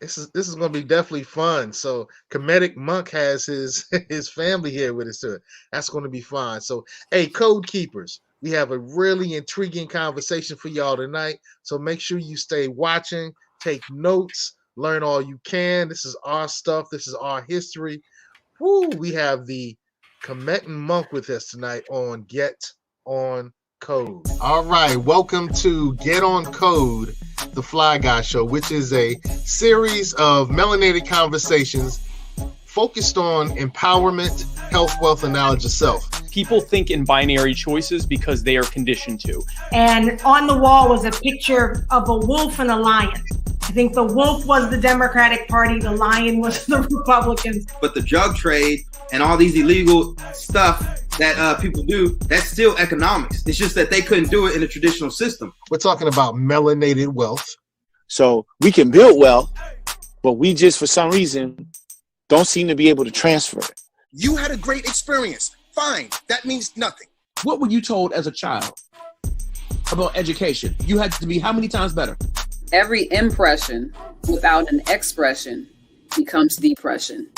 This is going to be definitely fun. So, Kemetic Monk has his his family here with us. That's going to be fun. So, hey, Code Keepers, we have a really intriguing conversation for y'all tonight. So make sure you stay watching, take notes, learn all you can. This is our stuff. This is our history. Woo! We have the Khemetian monk with us tonight on Get On Code. All right, welcome to Get On Code, the Fly Guy Show, which is a series of melanated conversations focused on empowerment, health, wealth, and knowledge of self. People think in binary choices because they are conditioned to. And on the wall was a picture of a wolf and a lion. I think the wolf was the Democratic Party, the lion was the Republicans. But the drug trade and all these illegal stuff that people do, that's still economics. It's just that they couldn't do it in a traditional system. We're talking about melanated wealth. So we can build wealth, but we just, for some reason, don't seem to be able to transfer it. You had a great experience. Fine. That means nothing. What were you told as a child about education? You had to be how many times better? Every impression without an expression becomes depression.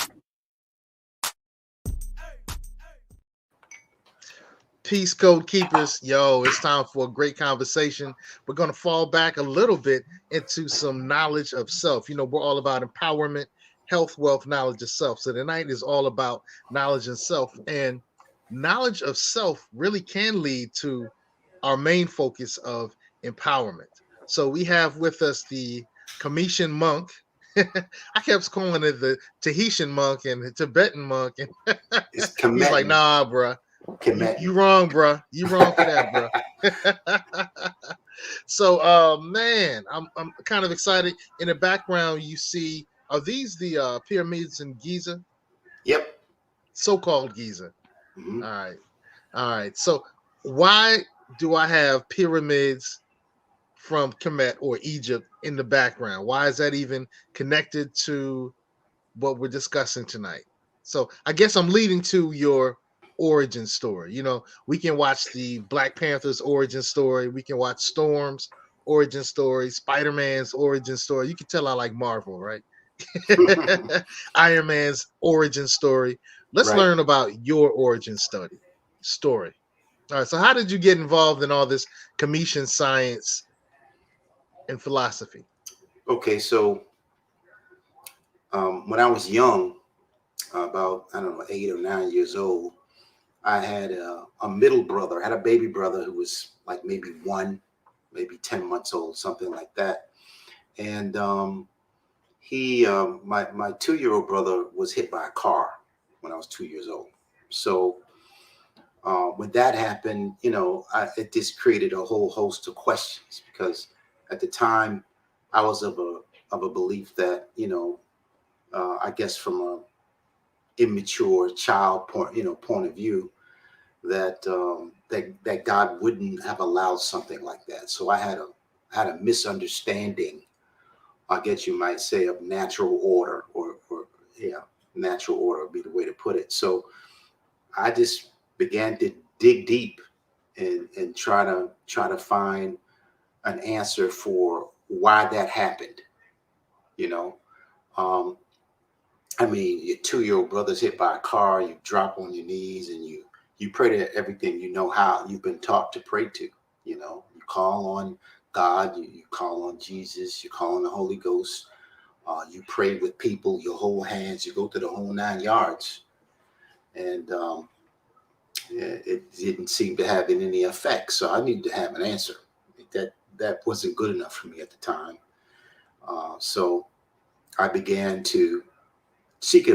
Peace, Code Keepers. Yo, it's time for a great conversation. We're going to fall back a little bit into some knowledge of self. You know, we're all about empowerment, health, wealth, knowledge of self. So tonight is all about knowledge and self. And knowledge of self really can lead to our main focus of empowerment. So we have with us the Khemetian monk. I kept calling it the Tahitian monk and the Tibetan monk. And It's he's like, nah, bruh. Kemet. You wrong, bruh. You wrong for that, bruh. So, man, I'm kind of excited. In the background, you see, are these the pyramids in Giza? Yep. So-called Giza. Mm-hmm. All right. So why do I have pyramids from Kemet or Egypt in the background? Why is that even connected to what we're discussing tonight? So I guess I'm leading to your origin story. You know, we can watch the Black Panther's origin story. We can watch Storm's origin story, Spider-Man's origin story. You can tell I like Marvel, right? Iron Man's origin story. Let's learn about your origin story. All right. So how did you get involved in all this Khemetian science and philosophy? Okay, so when I was young, about, I don't know, 8 or 9 years old, I had a middle brother. I had a baby brother who was like maybe 10 months old, something like that. And he, my 2-year-old brother was hit by a car when I was 2 years old. So when that happened, you know, it just created a whole host of questions, because at the time I was of a belief that, you know, I guess from a immature child point of view, that that God wouldn't have allowed something like that. So I had a misunderstanding, I guess you might say, of natural order, or natural order would be the way to put it. So I just began to dig deep and try to find an answer for why that happened. You know, I mean, your 2-year-old brother's hit by a car, you drop on your knees and you pray to everything you know how you've been taught to pray to. You know, you call on God, you call on Jesus, you call on the Holy Ghost, you pray with people, you hold hands, you go to the whole 9 yards. And it didn't seem to have any effect. So I needed to have an answer. That wasn't good enough for me at the time. So I began to seek a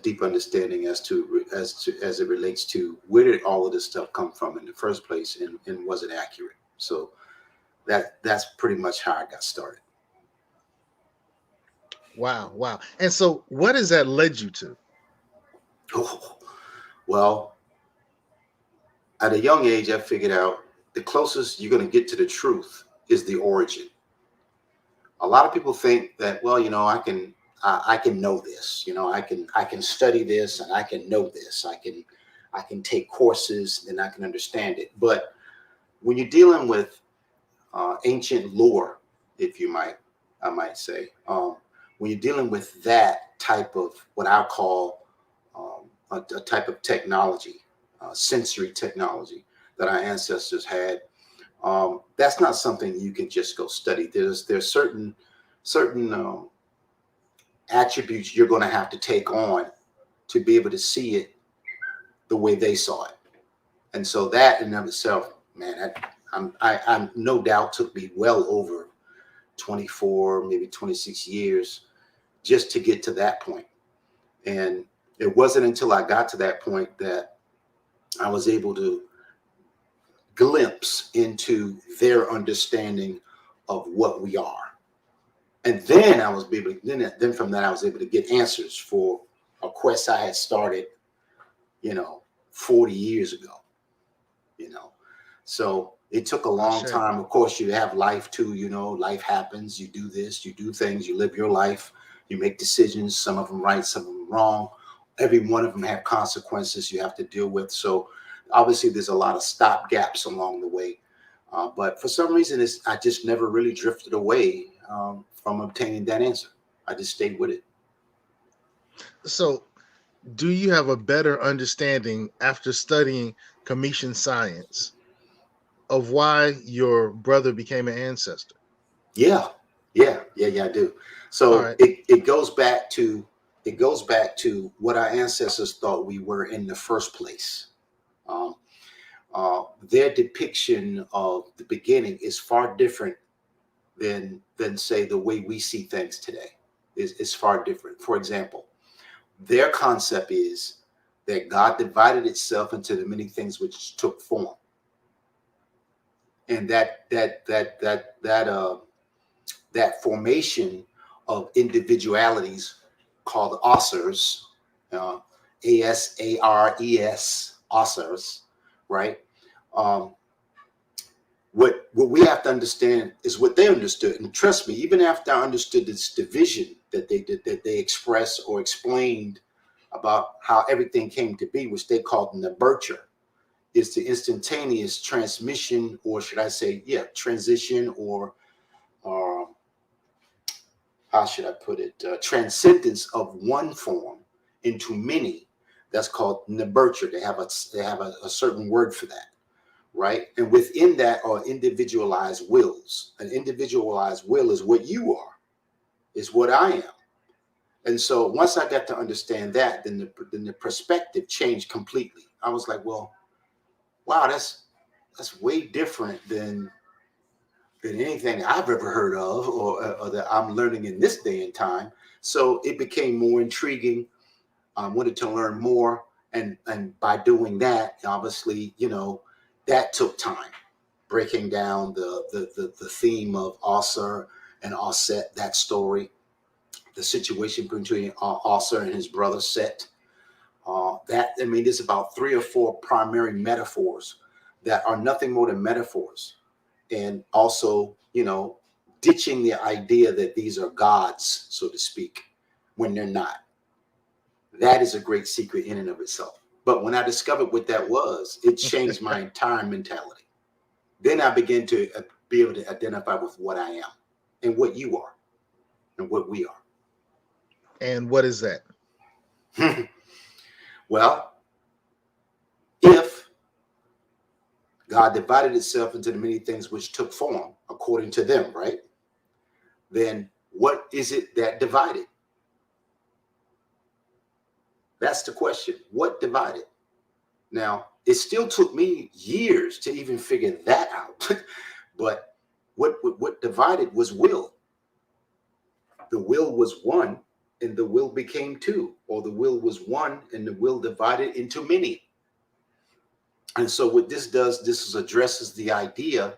deep understanding as it relates to where did all of this stuff come from in the first place, and was it accurate? So that's pretty much how I got started. Wow. And so what has that led you to? Oh, well, at a young age, I figured out the closest you're going to get to the truth is the origin. A lot of people think that, well, you know, I can know this, you know, I can study this and I can know this. I can take courses and I can understand it. But when you're dealing with ancient lore, if I might say, when you're dealing with that type of what I'll call a type of technology, sensory technology that our ancestors had, that's not something you can just go study. There's certain attributes you're going to have to take on to be able to see it the way they saw it. And so that in and of itself, man, I'm no doubt took me well over 24, maybe 26 years just to get to that point. And it wasn't until I got to that point that I was able to glimpse into their understanding of what we are. And then I was able to, then from that I was able to get answers for a quest I had started, 40 years ago, So it took a long time. Of course, you have life too, life happens. You do this, you do things, you live your life, you make decisions, some of them right, some of them wrong. Every one of them have consequences you have to deal with. So obviously there's a lot of stop gaps along the way. But for some reason, I just never really drifted away from obtaining that answer. I just stayed with it. So do you have a better understanding after studying Khemetian science of why your brother became an ancestor? Yeah, I do. So right. it goes back to what our ancestors thought we were in the first place. Their depiction of the beginning is far different than say the way we see things today. Is far different. For example, their concept is that God divided itself into the many things which took form, and that formation of individualities called Asars, A-S-A-R-E-S, Asars, right? What we have to understand is what they understood. And trust me, even after I understood this division that they did, that they expressed or explained about how everything came to be, which they called nurture, is the instantaneous transmission, or should I say, transition, or how should I put it, transcendence of one form into many. That's called nurture. They have a certain word for that, right? And within that are individualized wills. An individualized will is what you are, is what I am. And so once I got to understand that, then the perspective changed completely. I was like, well, wow, that's way different than anything I've ever heard of, or that I'm learning in this day and time. So it became more intriguing. I wanted to learn more, and by doing that, obviously, that took time. Breaking down the theme of Asar and Aset, that story, the situation between Asar and his brother Set. There's about 3 or 4 primary metaphors that are nothing more than metaphors. And also, ditching the idea that these are gods, so to speak, when they're not. That is a great secret in and of itself. But when I discovered what that was, it changed my entire mentality. Then I began to be able to identify with what I am and what you are and what we are. And what is that? Well, if God divided itself into the many things which took form, according to them, right? Then what is it that divided? That's the question. What divided? Now, it still took me years to even figure that out. But what divided was will. The will was one, and the will became two, or the will was one, and the will divided into many. And so what this does, addresses the idea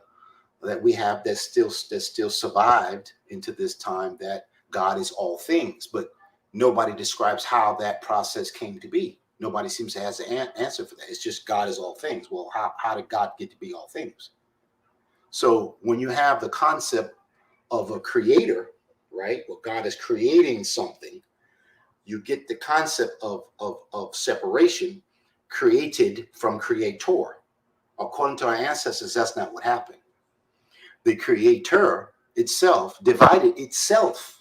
that we have that still survived into this time, that God is all things, but nobody describes how that process came to be. Nobody seems to have an answer for that. It's just God is all things. Well, how did God get to be all things? So when you have the concept of a creator, right? Well, God is creating something. You get the concept of separation, created from creator. According to our ancestors, that's not what happened. The creator itself divided itself.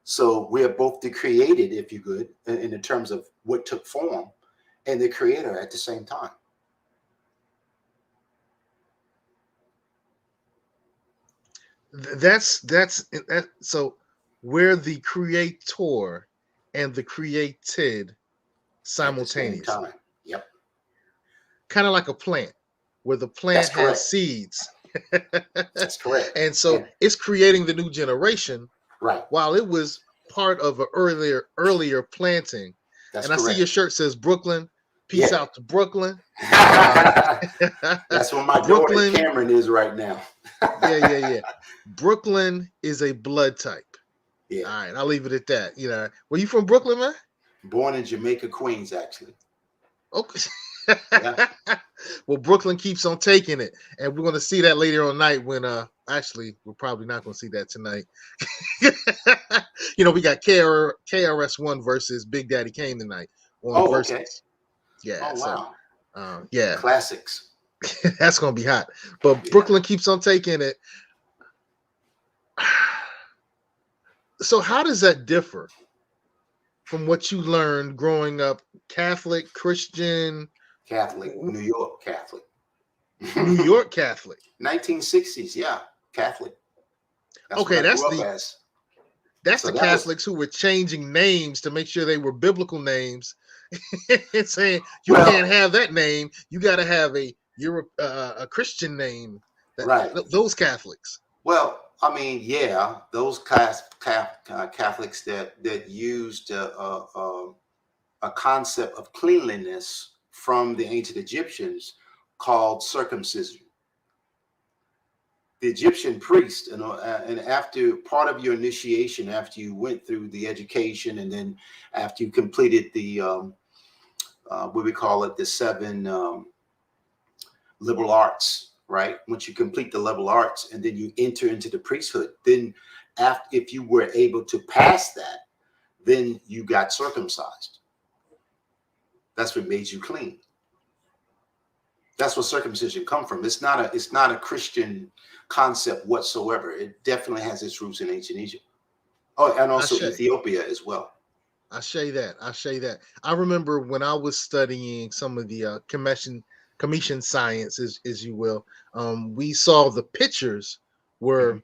So we're both the created, if you could, in the terms of what took form, and the creator at the same time. So we're the creator and the created At the same simultaneously. time. Yep. Kind of like a plant, where the That's plant has correct. seeds. That's correct. And so it's creating the new generation Right. while it was part of an earlier planting. That's and I see correct. your shirt says Brooklyn. Peace out to Brooklyn. That's where my Brooklyn, daughter Cameron is right now. yeah. Brooklyn is a blood type. Yeah. All right, I'll leave it at that. You know, were you from Brooklyn, man? Born in Jamaica, Queens, actually. Okay. Yeah. Well, Brooklyn keeps on taking it, and we're going to see that later on night when actually we're probably not going to see that tonight. You know, we got KRS-One versus Big Daddy Kane tonight on Versus. Okay. Yeah. Oh, wow. So, yeah, classics. That's going to be hot. But yeah. Brooklyn keeps on taking it. So how does that differ from what you learned growing up? Catholic, Christian? Catholic, New York Catholic. New York Catholic. 1960s, yeah, Catholic. That's the Catholics who were changing names to make sure they were biblical names. And saying you can't have that name, you got to have a Christian name. Right. Those Catholics. Well, I mean, yeah, those Catholics that used a concept of cleanliness from the ancient Egyptians called circumcision. The Egyptian priest, and after part of your initiation, after you went through the education, and then after you completed the what we call it, the 7 liberal arts, right? Once you complete the liberal arts, and then you enter into the priesthood, then if you were able to pass that, then you got circumcised. That's what made you clean. That's where circumcision come from. It's not a Christian concept whatsoever. It definitely has its roots in ancient Egypt. Oh, and also Ethiopia as well. I say that. I remember when I was studying some of the Khemetian science, as you will, we saw the pictures where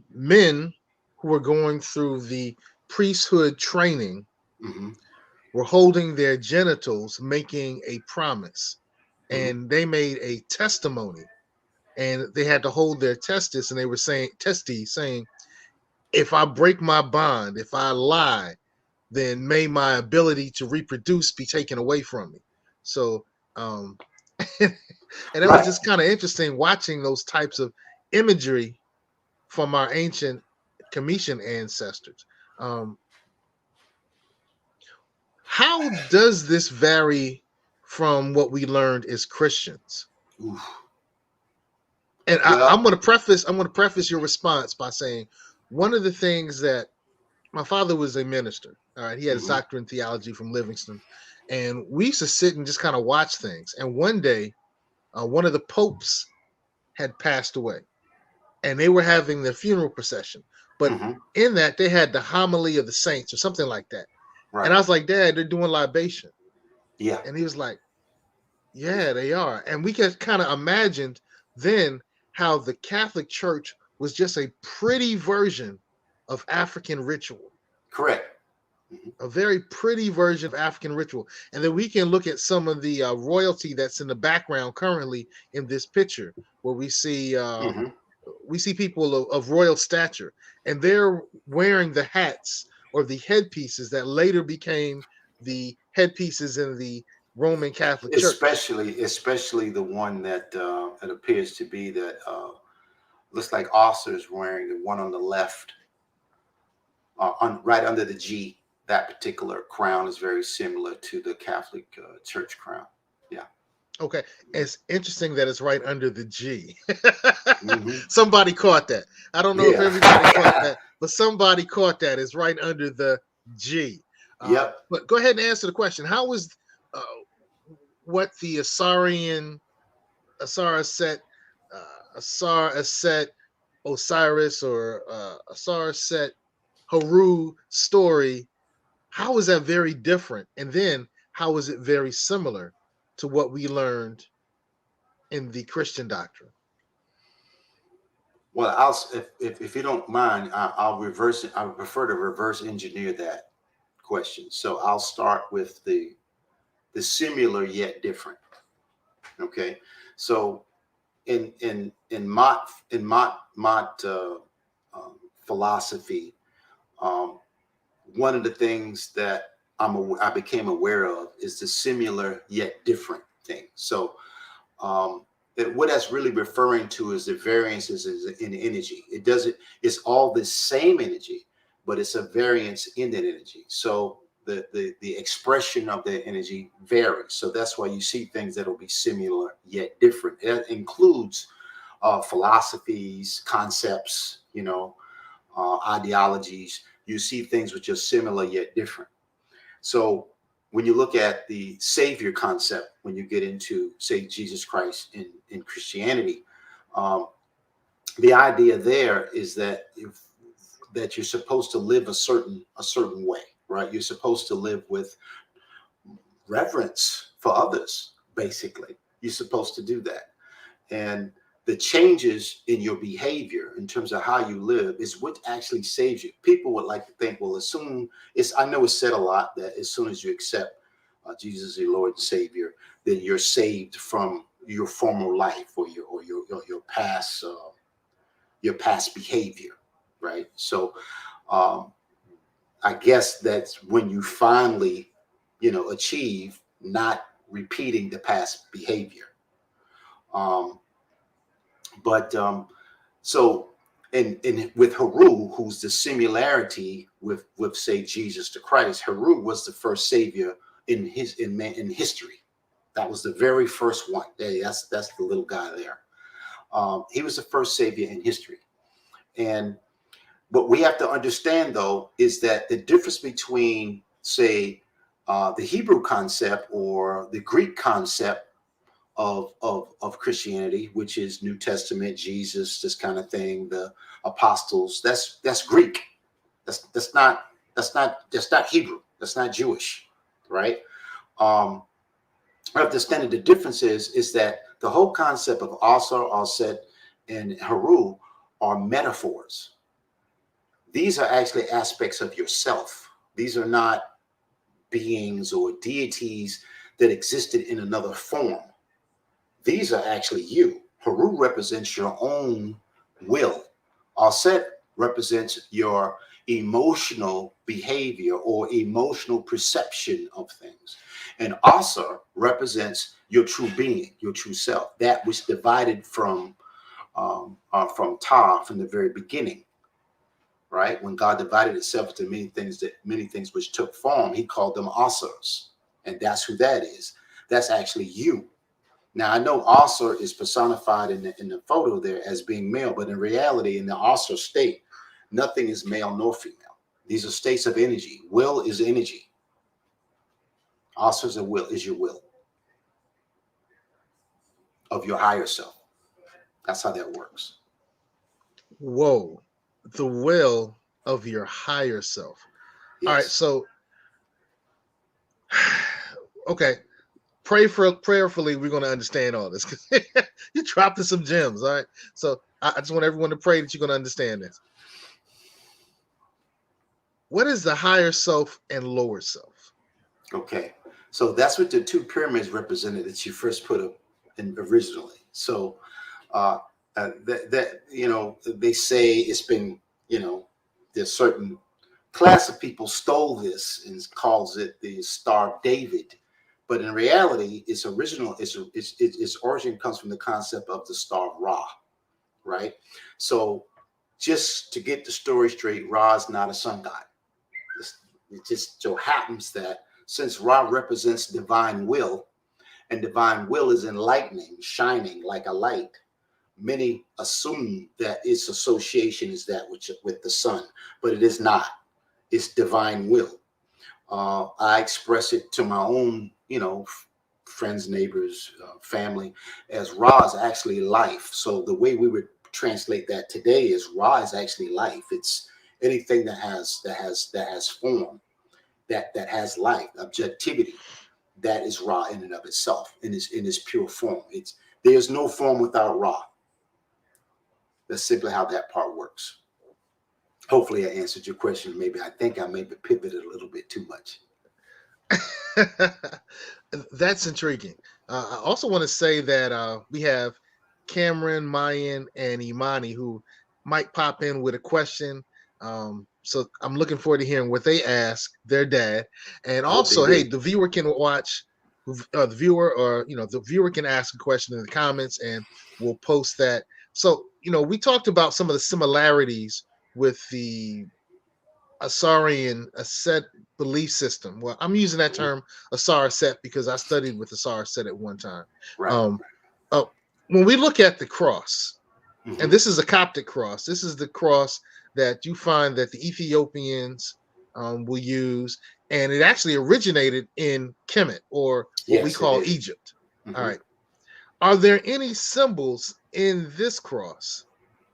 men who were going through the priesthood training were holding their genitals, making a promise. And they made a testimony, and they had to hold their testes, and they were saying, if I break my bond, if I lie, then may my ability to reproduce be taken away from me. So, and that was just kind of interesting watching those types of imagery from our ancient Khemetian ancestors. How does this vary from what we learned as Christians? Oof. And I'm going to preface your response by saying one of the things that my father was a minister. All right, he had his doctorate in theology from Livingston, and we used to sit and just kind of watch things. And one day, one of the popes had passed away, and they were having the funeral procession. But in that, they had the homily of the saints or something like that. Right. And I was like, Dad, they're doing libation. Yeah. And he was like, yeah, they are. And we could kind of imagined then how the Catholic Church was just a pretty version of African ritual. Correct. A very pretty version of African ritual. And then we can look at some of the royalty that's in the background currently in this picture, where we see people of royal stature, and they're wearing the hats or the headpieces that later became the headpieces in the Roman Catholic Church. Especially the one that it appears to be that looks like Oscar's wearing, the one on the left, right under the G. That particular crown is very similar to the Catholic Church crown. Yeah. Okay. It's interesting that it's right under the G. Somebody caught that. I don't know if everybody caught that, but somebody caught that. It's right under the G. Yep. But go ahead and answer the question. How was what the Asar Set, Osiris, or Asar Set Haru story, how is that very different? And then how is it very similar to what we learned in the Christian doctrine? Well, if you don't mind, I'll reverse it. I would prefer to reverse engineer that question. So I'll start with the similar yet different. Okay, so in Mott philosophy, one of the things that I became aware of is the similar yet different thing. So what that's really referring to is the variances in energy. It's all the same energy, but it's a variance in that energy. So the expression of the energy varies. So that's why you see things that will be similar yet different. It includes philosophies, concepts, ideologies. You see things which are similar yet different. So when you look at the Savior concept, when you get into, say, Jesus Christ in Christianity, the idea there is that you're supposed to live a certain way, right? You're supposed to live with reverence for others, basically. You're supposed to do that. And the changes in your behavior in terms of how you live is what actually saves you. People would like to think, well, I know it's said a lot that as soon as you accept Jesus as your Lord and Savior, then you're saved from your former life or your past behavior, right? So I guess that's when you finally, achieve not repeating the past behavior. So with Haru, who's the similarity with say Jesus to Christ, Haru was the first savior in history. That was the very first one. That's the little guy there. He was the first savior in history. And what we have to understand, though, is that the difference between, say, the Hebrew concept or the Greek concept of Christianity, which is New Testament, Jesus, this kind of thing, the apostles, that's Greek. That's not Hebrew. That's not Jewish, right? I understand the difference is that the whole concept of Asar, Aset, and Haru are metaphors. These are actually aspects of yourself. These are not beings or deities that existed in another form. These are actually you. Haru represents your own will. Aset represents your emotional behavior or emotional perception of things. And Asar represents your true being, your true self, that which divided from Ta from the very beginning, right? When God divided itself into many things which took form, he called them Asars. And that's who that is. That's actually you. Now, I know Asar is personified in the photo there as being male, but in reality, in the Asar state, nothing is male nor female. These are states of energy. Will is energy. Asar is your will of your higher self. That's how that works. Whoa, the will of your higher self. Yes. All right, so okay. Prayerfully, we're going to understand all this because you're dropping some gems. All right. So I just want everyone to pray that you're going to understand this. What is the higher self and lower self? Okay. So that's what the two pyramids represented that you first put up in originally. So they say it's been, there's certain class of people stole this and calls it the Star of David. But in reality, its origin comes from the concept of the star of Ra, right? So just to get the story straight, Ra is not a sun god. It just so happens that since Ra represents divine will, and divine will is enlightening, shining like a light, many assume that its association is that with the sun, but it is not. It's divine will. I express it to my own, friends, neighbors, family, as Ra is actually life. So the way we would translate that today is Ra is actually life. anything that has form, that has life, objectivity, that is Ra in and of itself, in its pure form. There's no form without Ra. That's simply how that part works. Hopefully I answered your question. Maybe I think I maybe pivoted a little bit too much. That's intriguing. I also want to say that we have Cameron, Mayan, and Imani who might pop in with a question. So I'm looking forward to hearing what they ask their dad. And also, hey, the viewer can watch, the viewer the viewer can ask a question in the comments and we'll post that. So, we talked about some of the similarities with the Asarian Aset belief system. Well, I'm using that term Asar Aset because I studied with Asar Aset at one time. Right. When we look at the cross, and this is a Coptic cross, this is the cross that you find that the Ethiopians will use, and it actually originated in Kemet, or what we call Egypt. All right. Are there any symbols in this cross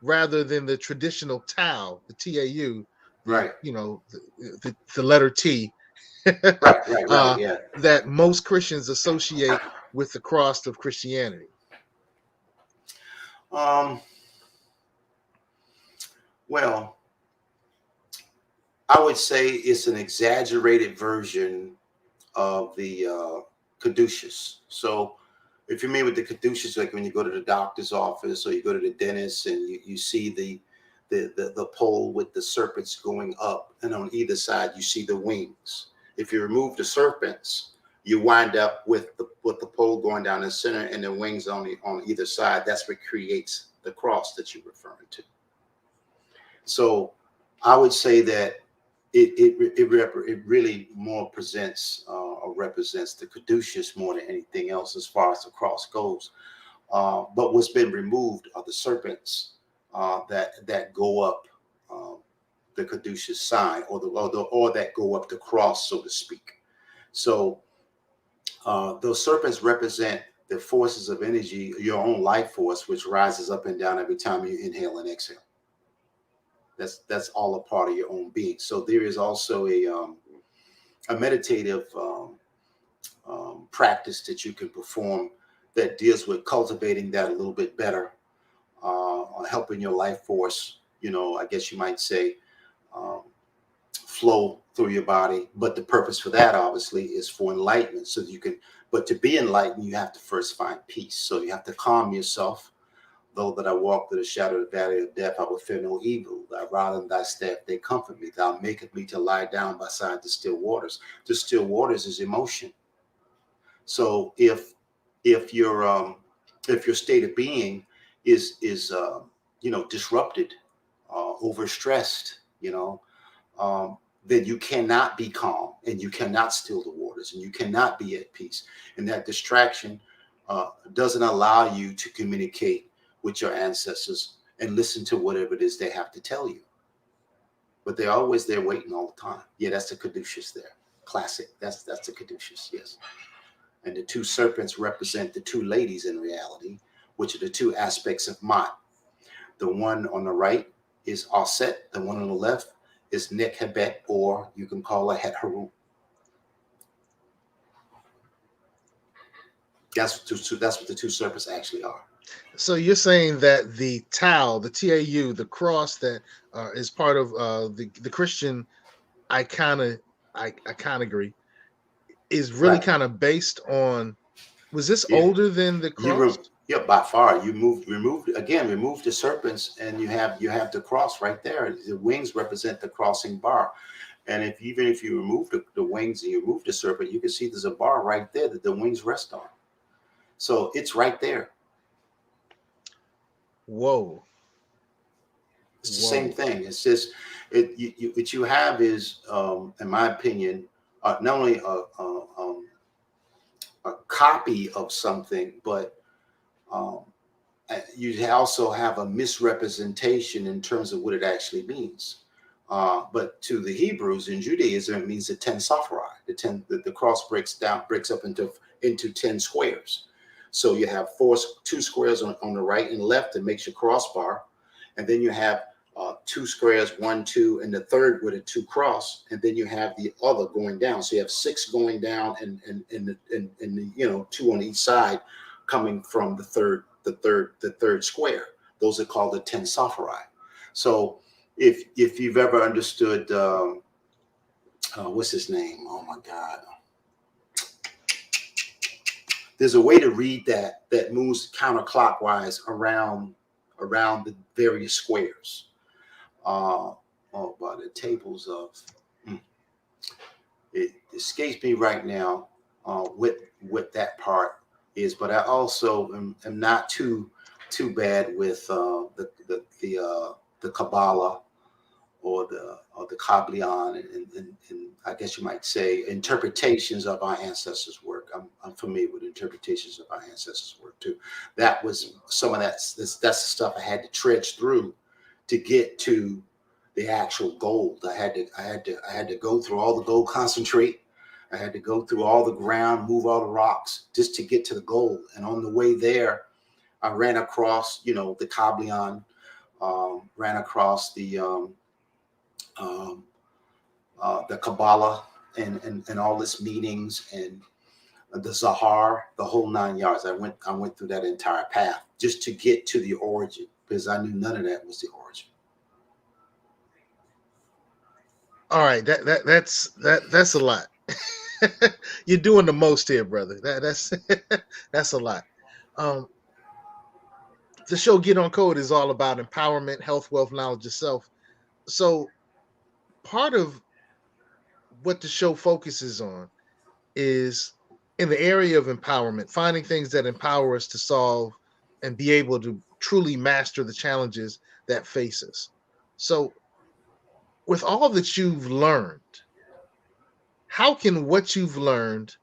rather than the traditional Tau, the T-A-U, right? The letter T, right. Yeah. That most Christians associate with the cross of Christianity? Well, I would say it's an exaggerated version of the Caduceus. So if you're familiar with the Caduceus, like when you go to the doctor's office or you go to the dentist and you see the pole with the serpents going up, and on either side you see the wings. If you remove the serpents, you wind up with the pole going down the center and the wings on either side. That's what creates the cross that you're referring to. So I would say that it really more presents or represents the Caduceus more than anything else as far as the cross goes. But what's been removed are the serpents that go up the Caduceus sign, or that go up the cross, so to speak. So those serpents represent the forces of energy, your own life force, which rises up and down every time you inhale and exhale. That's all a part of your own being. So there is also a meditative practice that you can perform that deals with cultivating that a little bit better, helping your life force, I guess you might say, flow through your body. But the purpose for that, obviously, is for enlightenment. So but to be enlightened, you have to first find peace. So you have to calm yourself. Though that I walk through the shadow of the valley of death, I will fear no evil. Thy rod and thy staff, they comfort me. Thou maketh me to lie down beside the still waters. The still waters is emotion. So if your state of being is disrupted, overstressed, then you cannot be calm, and you cannot still the waters, and you cannot be at peace. And that distraction doesn't allow you to communicate with your ancestors and listen to whatever it is they have to tell you. But they're always there waiting all the time. Yeah, that's the Caduceus there. Classic. That's the Caduceus, yes. And the two serpents represent the two ladies in reality, which are the two aspects of Mat. The one on the right is Aset. The one on the left is Nekhebet, or you can call her Het Haru. That's what the two serpents actually are. So you're saying that the Tau, the T-A-U, the cross that is part of the Christian iconography, is really kind of based on. Was this older than the cross? By far. Remove the serpents, and you have the cross right there. The wings represent the crossing bar. And even if you remove the wings and you remove the serpent, you can see there's a bar right there that the wings rest on. So it's right there. Whoa. It's the same thing. It's just what you have is, in my opinion, not only a copy of something, but you also have a misrepresentation in terms of what it actually means. But to the Hebrews in Judaism, it means the 10 Saphari. The cross breaks up into 10 squares. So you have two squares on the right and left that makes your crossbar, and then you have two squares, 1, 2, and the third with a 2 cross, and then you have the other going down. So you have 6 going down, and the 2 on each side coming from the third square. Those are called the 10 sophori. So if you've ever understood, what's his name? Oh my God. There's a way to read that moves counterclockwise around the various squares. By the tables of, it escapes me right now what that part is, but I also am not too bad with the Kabbalah or the Kabbalion, and I guess you might say interpretations of our ancestors' work. I'm familiar with interpretations of our ancestors' work too. That was some of that's the stuff I had to trudge through to get to the actual gold. I had to go through all the gold concentrate. I had to go through all the ground, move all the rocks just to get to the gold. And on the way there, I ran across, the Kabbalion, ran across the Kabbalah and all its meanings, and the Zahar, the whole 9 yards. I went through that entire path just to get to the origin, because I knew none of that was the origin. All right, that's a lot. You're doing the most here, brother. That's a lot. The show Get on Code is all about empowerment, health, wealth, knowledge, yourself. So part of what the show focuses on is in the area of empowerment, finding things that empower us to solve and be able to truly master the challenges that face us. So with all that you've learned, how can what you've learned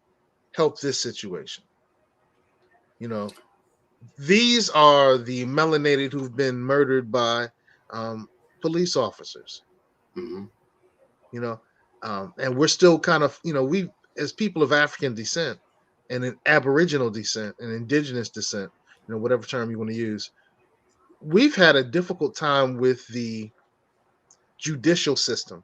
help this situation? These are the melanated who've been murdered by police officers. Mm-hmm. And we're still kind of, we as people of African descent and in Aboriginal descent and indigenous descent, whatever term you want to use, we've had a difficult time with the judicial system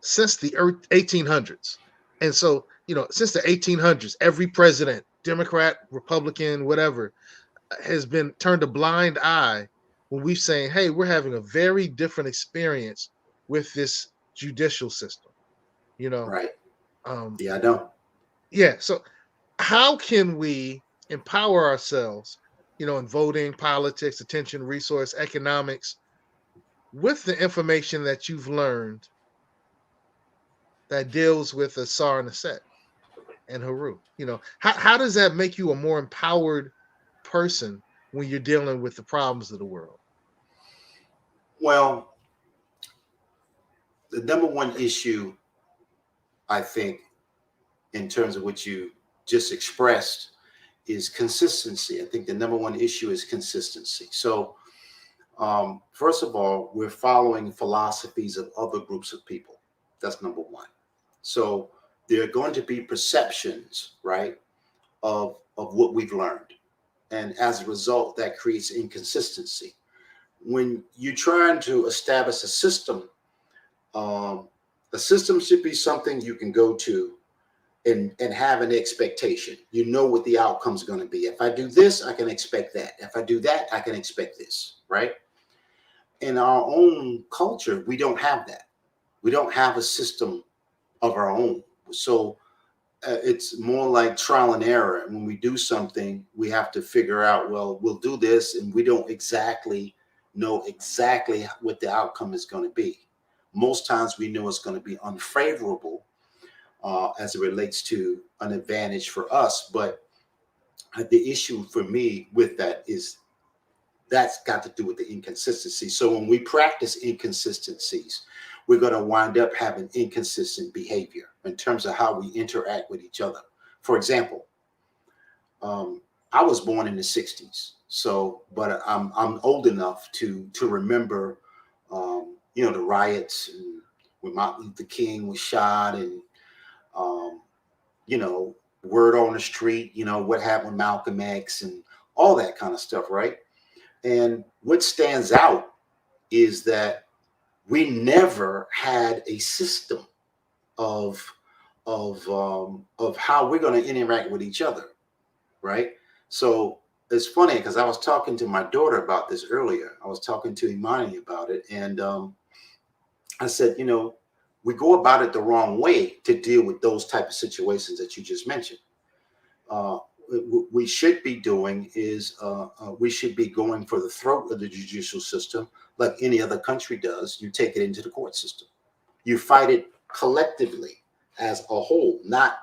since the 1800s. And so, since the 1800s, every president, Democrat, Republican, whatever, has been turned a blind eye when we've saying, hey, we're having a very different experience with this judicial system, Right. Yeah, I know. Yeah. So how can we empower ourselves, in voting, politics, attention, resource, economics, with the information that you've learned that deals with Asar and Aset and Haru? How does that make you a more empowered person when you're dealing with the problems of the world? Well, the number one issue, I think, in terms of what you just expressed, is consistency. I think the number one issue is consistency. So, first of all, we're following philosophies of other groups of people. That's number one. So there are going to be perceptions, right, of what we've learned. And as a result, that creates inconsistency. When you're trying to establish a system should be something you can go to and have an expectation. You know what the outcome's going to be. If I do this, I can expect that. If I do that, I can expect this, right? In our own culture, we don't have that. We don't have a system of our own. So it's more like trial and error. And when we do something, we have to figure out, well, we'll do this, and we don't exactly know exactly what the outcome is going to be. Most times we know it's going to be unfavorable as it relates to an advantage for us. But the issue for me with that is that's got to do with the inconsistency. So when we practice inconsistencies, we're going to wind up having inconsistent behavior in terms of how we interact with each other. For example, I was born in the 60s, but I'm old enough to remember, the riots and when Martin Luther King was shot, and word on the street, what happened with Malcolm X and all that kind of stuff, right? And what stands out is that we never had a system of how we're going to interact with each other, right? So it's funny because I was talking to my daughter about this earlier. I was talking to Imani about it, and I said, you know, we go about it the wrong way to deal with those type of situations that you just mentioned. What we should be doing is we should be going for the throat of the judicial system like any other country does. You take it into the court system. You fight it collectively as a whole, not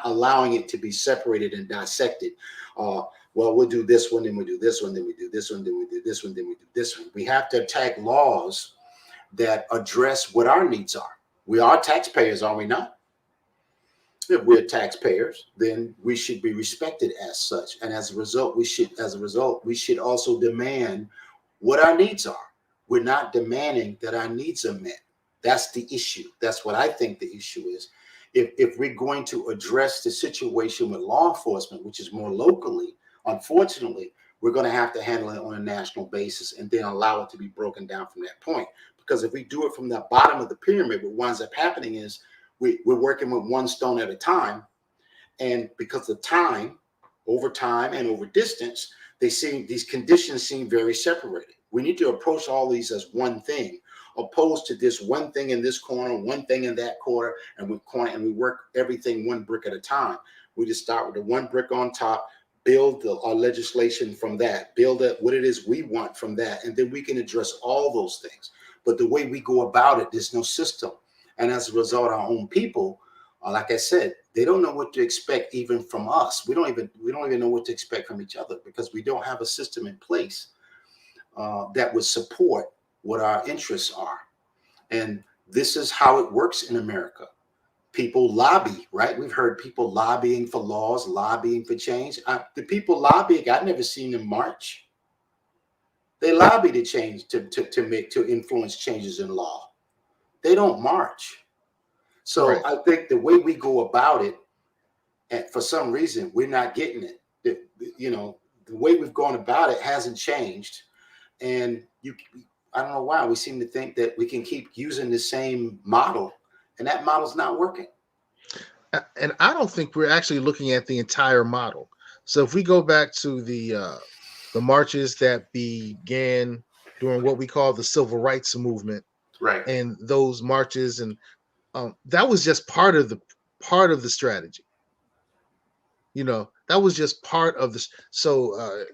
allowing it to be separated and dissected. Well, we'll do this one, then we do this one, then we do this one, then we do this one, then we do this one. We have to attack laws that address what our needs are. We are taxpayers, are we not? If we're taxpayers, then we should be respected as such. And as a result, we should also demand what our needs are. We're not demanding that our needs are met. That's the issue. That's what I think the issue is. If we're going to address the situation with law enforcement, which is more locally, unfortunately, we're going to have to handle it on a national basis and then allow it to be broken down from that point. Because if we do it from the bottom of the pyramid, what winds up happening is we're working with one stone at a time. And because of time and over distance, these conditions seem very separated. We need to approach all these as one thing, opposed to this one thing in this corner, one thing in that corner, and we work everything one brick at a time. We just start with the one brick on top, build our legislation from that, build what it is we want from that, and then we can address all those things. But the way we go about it, there's no system. And as a result, our own people, like I said, they don't know what to expect even from us. We don't even know what to expect from each other because we don't have a system in place that would support what our interests are. And this is how it works in America. People lobby, right? We've heard people lobbying for laws, lobbying for change. The people lobbying, I've never seen them march. They lobby to change, to influence changes in law. They don't march. So right. I think the way we go about it, and for some reason, we're not getting it. The way we've gone about it hasn't changed. And I don't know why we seem to think that we can keep using the same model, and that model's not working. And I don't think we're actually looking at the entire model. So if we go back to the marches that began during what we call the civil rights movement, right? And those marches, and that was just part of the strategy. That was just part of this. So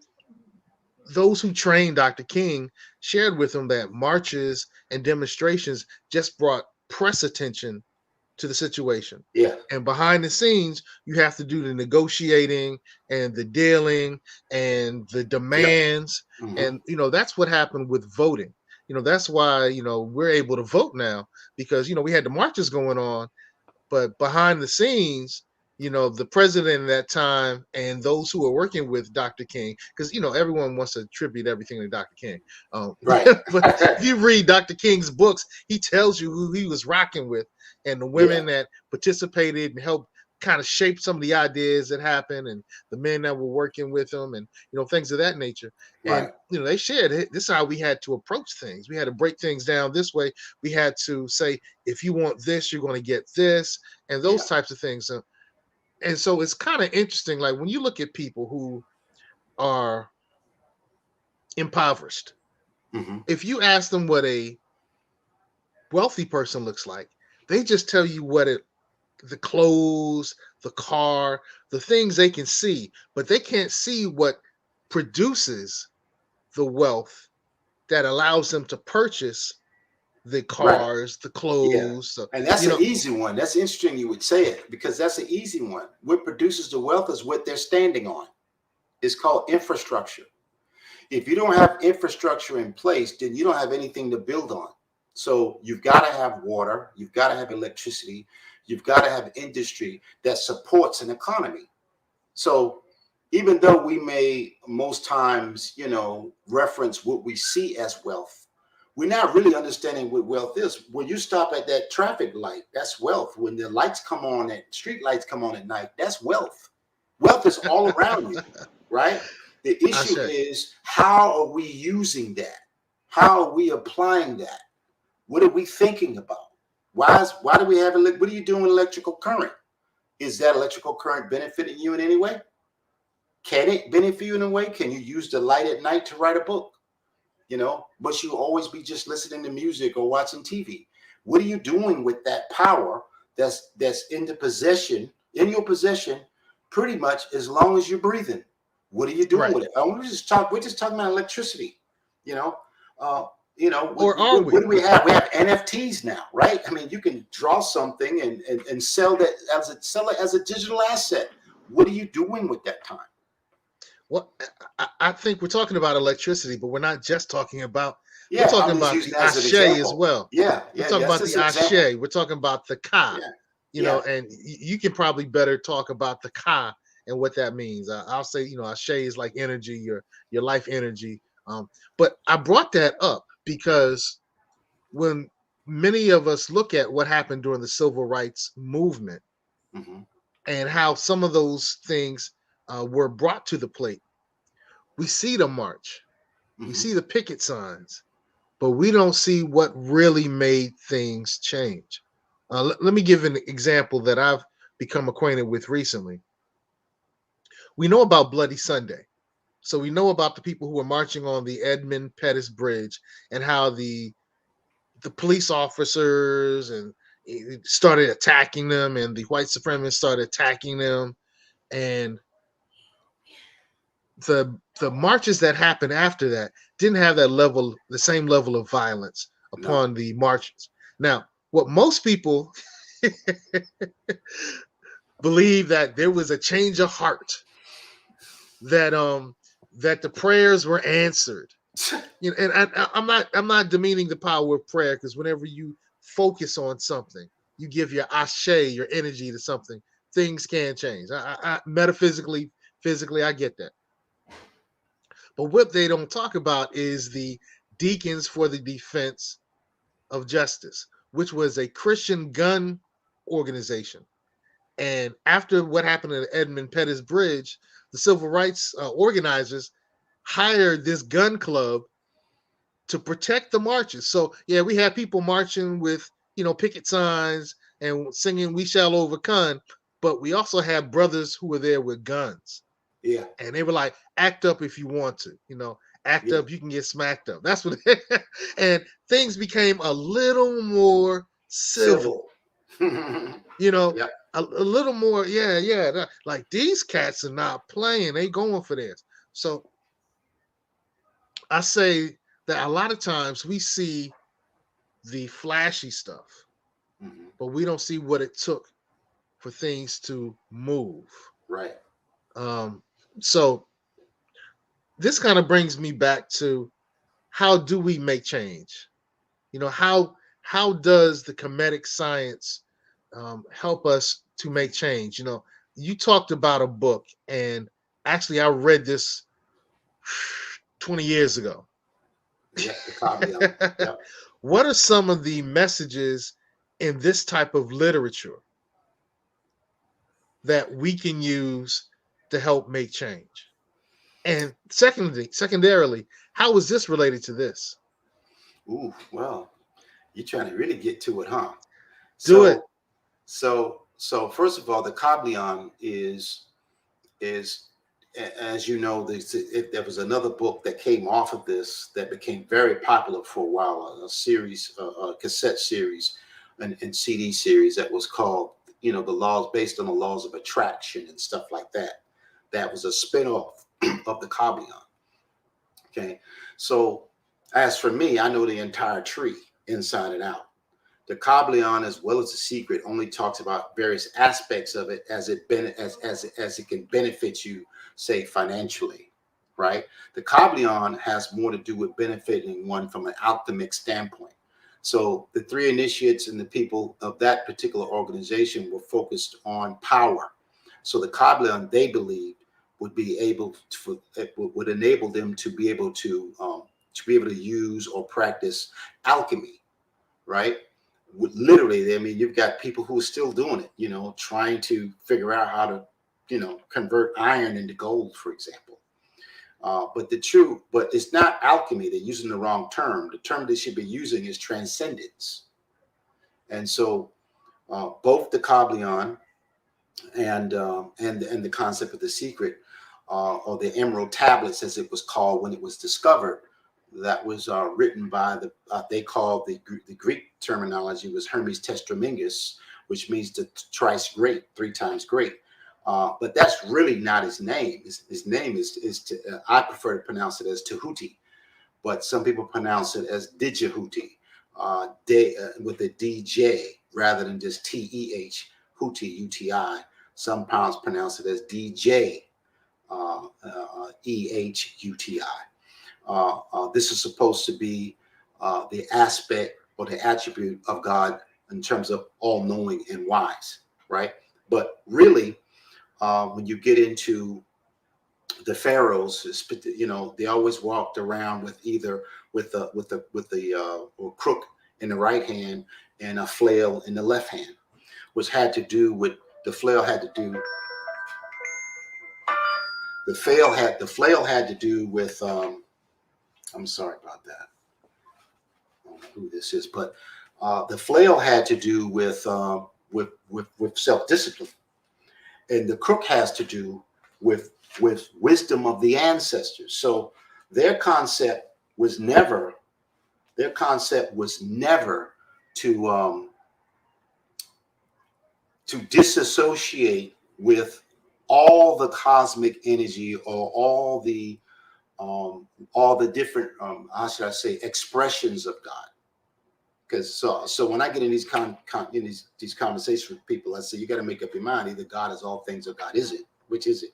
those who trained Dr. King shared with him that marches and demonstrations just brought press attention to the situation. Yeah. And behind the scenes, you have to do the negotiating and the dealing and the demands. Yeah. Mm-hmm. And, that's what happened with voting. That's why, we're able to vote now because, we had the marches going on, but behind the scenes, the president at that time and those who were working with Dr. King, because, everyone wants to attribute everything to Dr. King. Right. But if you read Dr. King's books, he tells you who he was rocking with and the women that participated and helped kind of shape some of the ideas that happened and the men that were working with him and, things of that nature. Right. And, they shared this is how we had to approach things. We had to break things down this way. We had to say, if you want this, you're going to get this and those types of things. And so it's kind of interesting. Like when you look at people who are impoverished, mm-hmm. if you ask them what a wealthy person looks like, they just tell you the clothes, the car, the things they can see, but they can't see what produces the wealth that allows them to purchase the cars, the clothes. Yeah. And that's an easy one. That's interesting you would say it because that's an easy one. What produces the wealth is what they're standing on. It's called infrastructure. If you don't have infrastructure in place, then you don't have anything to build on. So you've got to have water, you've got to have electricity, you've got to have industry that supports an economy. So even though we may most times, reference what we see as wealth, we're not really understanding what wealth is. When you stop at that traffic light, that's wealth. When the lights come on, street lights come on at night, that's wealth. Wealth is all around you, right? The issue is how are we using that? How are we applying that? What are we thinking about? Why do we have what are you doing with electrical current? Is that electrical current benefiting you in any way? Can it benefit you in a way? Can you use the light at night to write a book? You know, but you always be just listening to music or watching TV. What are you doing with that power that's in your possession, pretty much as long as you're breathing? What are you doing with it? We're just talking about electricity, you know. Or are we? What do we have? We have NFTs now, right? I mean, you can draw something and sell that as a digital asset. What are you doing with that time? Well, I think we're talking about electricity, but we're not just talking about. Yeah, we're talking about the ashe as well. Yeah, we're talking about the ashe. We're talking about the ka. Yeah. You know, and you can probably better talk about the ka and what that means. I'll say, you know, ashe is like energy, your life energy. But I brought that up because when many of us look at what happened during the civil rights movement and how some of those things were brought to the plate, we see the march, we see the picket signs, but we don't see what really made things change. Let me give an example that I've become acquainted with recently. We know about Bloody Sunday. So we know about the people who were marching on the Edmund Pettus Bridge and how the police officers and started attacking them, and the white supremacists started attacking them, and the marches that happened after that didn't have the same level of violence upon the marches. Now, what most people believe that there was a change of heart, that the prayers were answered. You know, and I'm not demeaning the power of prayer, because whenever you focus on something, you give your ashe, your energy to something, things can change. I metaphysically, physically, I get that. But what they don't talk about is the Deacons for the Defense of Justice, which was a Christian gun organization. And after what happened at Edmund Pettus Bridge, the civil rights organizers hired this gun club to protect the marches. So yeah, we had people marching with, you know, picket signs and singing "We Shall Overcome," but we also had brothers who were there with guns. Yeah. And they were like, act up if you want to, you know, act up, you can get smacked up. That's what and things became a little more civil. You know, a little more, like these cats are not playing, they going for this. So I say that a lot of times we see the flashy stuff, but we don't see what it took for things to move. Right. So this kind of brings me back to, how do we make change? You know, how does the Kemetic science help us to make change? You know, you talked about a book, and actually I read this 20 years ago. Yeah, the Khemetian. Yep. What are some of the messages in this type of literature that we can use to help make change? And secondarily, how is this related to this? Ooh, well, you're trying to really get to it, huh? Do it. So first of all, the Khemetian is as you know, there was another book that came off of this that became very popular for a while, a series, a cassette series and CD series that was called, you know, the laws, based on the laws of attraction and stuff like that. That was a spinoff of the Khemetian. Okay, so as for me, I know the entire tree inside and out. The Khemetian, as well as the secret, only talks about various aspects of it as it can benefit you, say financially, right? The Khemetian has more to do with benefiting one from an alchemic standpoint. So the three initiates and the people of that particular organization were focused on power. So the Khemetian, they believed, would enable them to be able to use or practice alchemy, right? Literally, I mean, you've got people who are still doing it, you know, trying to figure out how to, you know, convert iron into gold, for example. But it's not alchemy. They're using the wrong term. The term they should be using is transcendence. And so both the Kybalion and the concept of the secret, or the Emerald Tablets, as it was called when it was discovered, that was written by they called the Greek terminology was Hermes Trismegistus, which means the thrice great, 3 times great. But that's really not his name. His name is I prefer to pronounce it as Tahuti, but some people pronounce it as Didgehuti, with a DJ rather than just TEH, Huti, UTI. Some pounds pronounce it as DJ, EHUTI. This is supposed to be the aspect or the attribute of God in terms of all-knowing and wise, right? But really, when you get into the pharaohs, they always walked around with either with the crook in the right hand and a flail in the left hand, which had to do with the flail had to do with I'm sorry about that. I don't know who this is, but the flail had to do with self-discipline, and the crook has to do with wisdom of the ancestors. So their concept was never to disassociate with all the cosmic energy or all the different how should I say expressions of God. Because so when I get in these these conversations with people, I say you got to make up your mind, either God is all things or God isn't. Which is it?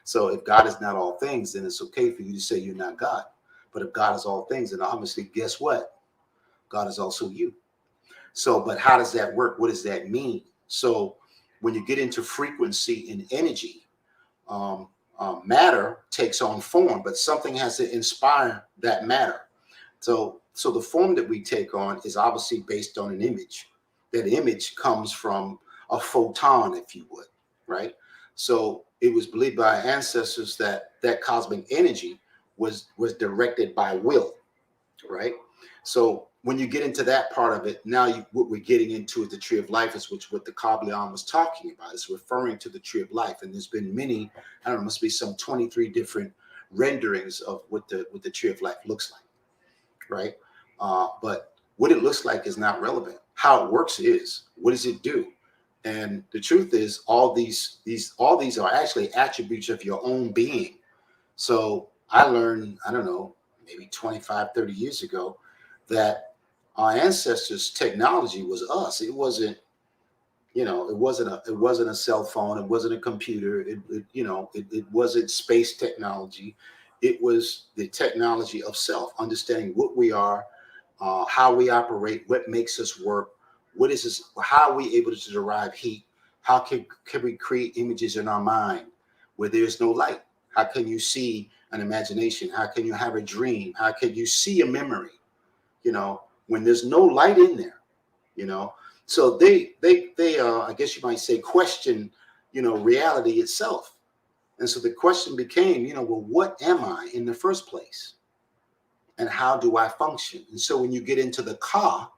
So if God is not all things, then it's okay for you to say you're not God. But if God is all things, then obviously, guess what? God is also you. So, but how does that work? What does that mean? So when you get into frequency and energy, matter takes on form, but something has to inspire that matter. So the form that we take on is obviously based on an image. That image comes from a photon, if you would, right? So it was believed by our ancestors that cosmic energy was directed by will, right? So when you get into that part of it, now what we're getting into is the tree of life, is what the Kybalion was talking about. It's referring to the tree of life, and there's been many, I don't know, must be some 23 different renderings of what the tree of life looks like, right? But what it looks like is not relevant. How it works is, what does it do? And the truth is, all these are actually attributes of your own being. So I learned, I don't know, maybe 25, 30 years ago, that our ancestors' technology was us. It wasn't, it wasn't a cell phone. It wasn't a computer. It wasn't space technology. It was the technology of self, understanding what we are, how we operate, what makes us work, what is this, how are we able to derive heat? How can we create images in our mind where there's no light? How can you see an imagination? How can you have a dream? How can you see a memory? When there's no light in there, So they I guess you might say, question, reality itself. And so the question became, well, what am I in the first place? And how do I function? And so when you get into the Ka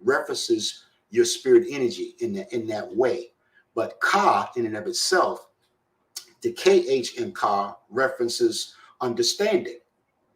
references your spirit energy in that way. But Ka in and of itself, the KH in Ka references understanding.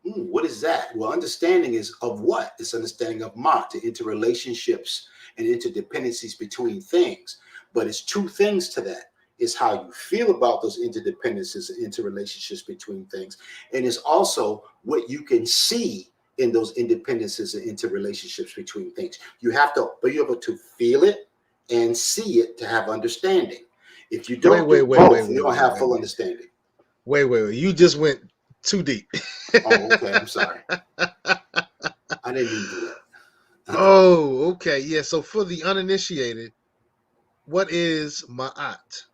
What is that? Well, understanding is of what? It's understanding of Ma, the interrelationships and interdependencies between things. But it's two things to that. It's how you feel about those interdependencies and interrelationships between things. And it's also what you can see in those interdependencies and interrelationships between things. You have to be able to feel it and see it to have understanding. If you don't you don't have full understanding. Wait. You just went too deep. Oh, okay. I'm sorry. I didn't mean to do that. Oh, okay. Yeah. So for the uninitiated, what is Ma'at?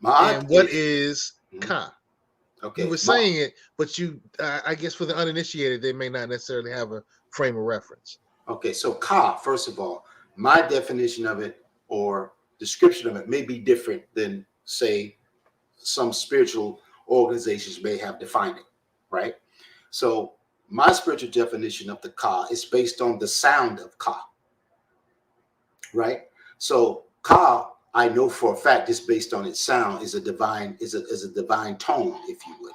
And what is Ka? Okay. You were saying it, but I guess for the uninitiated, they may not necessarily have a frame of reference. Okay. So Ka, first of all, my definition of it or description of it may be different than, say, some spiritual organizations may have defined it, right? So my spiritual definition of the Ka is based on the sound of Ka, right? So Ka, I know for a fact, is based on its sound, is a divine tone, if you would,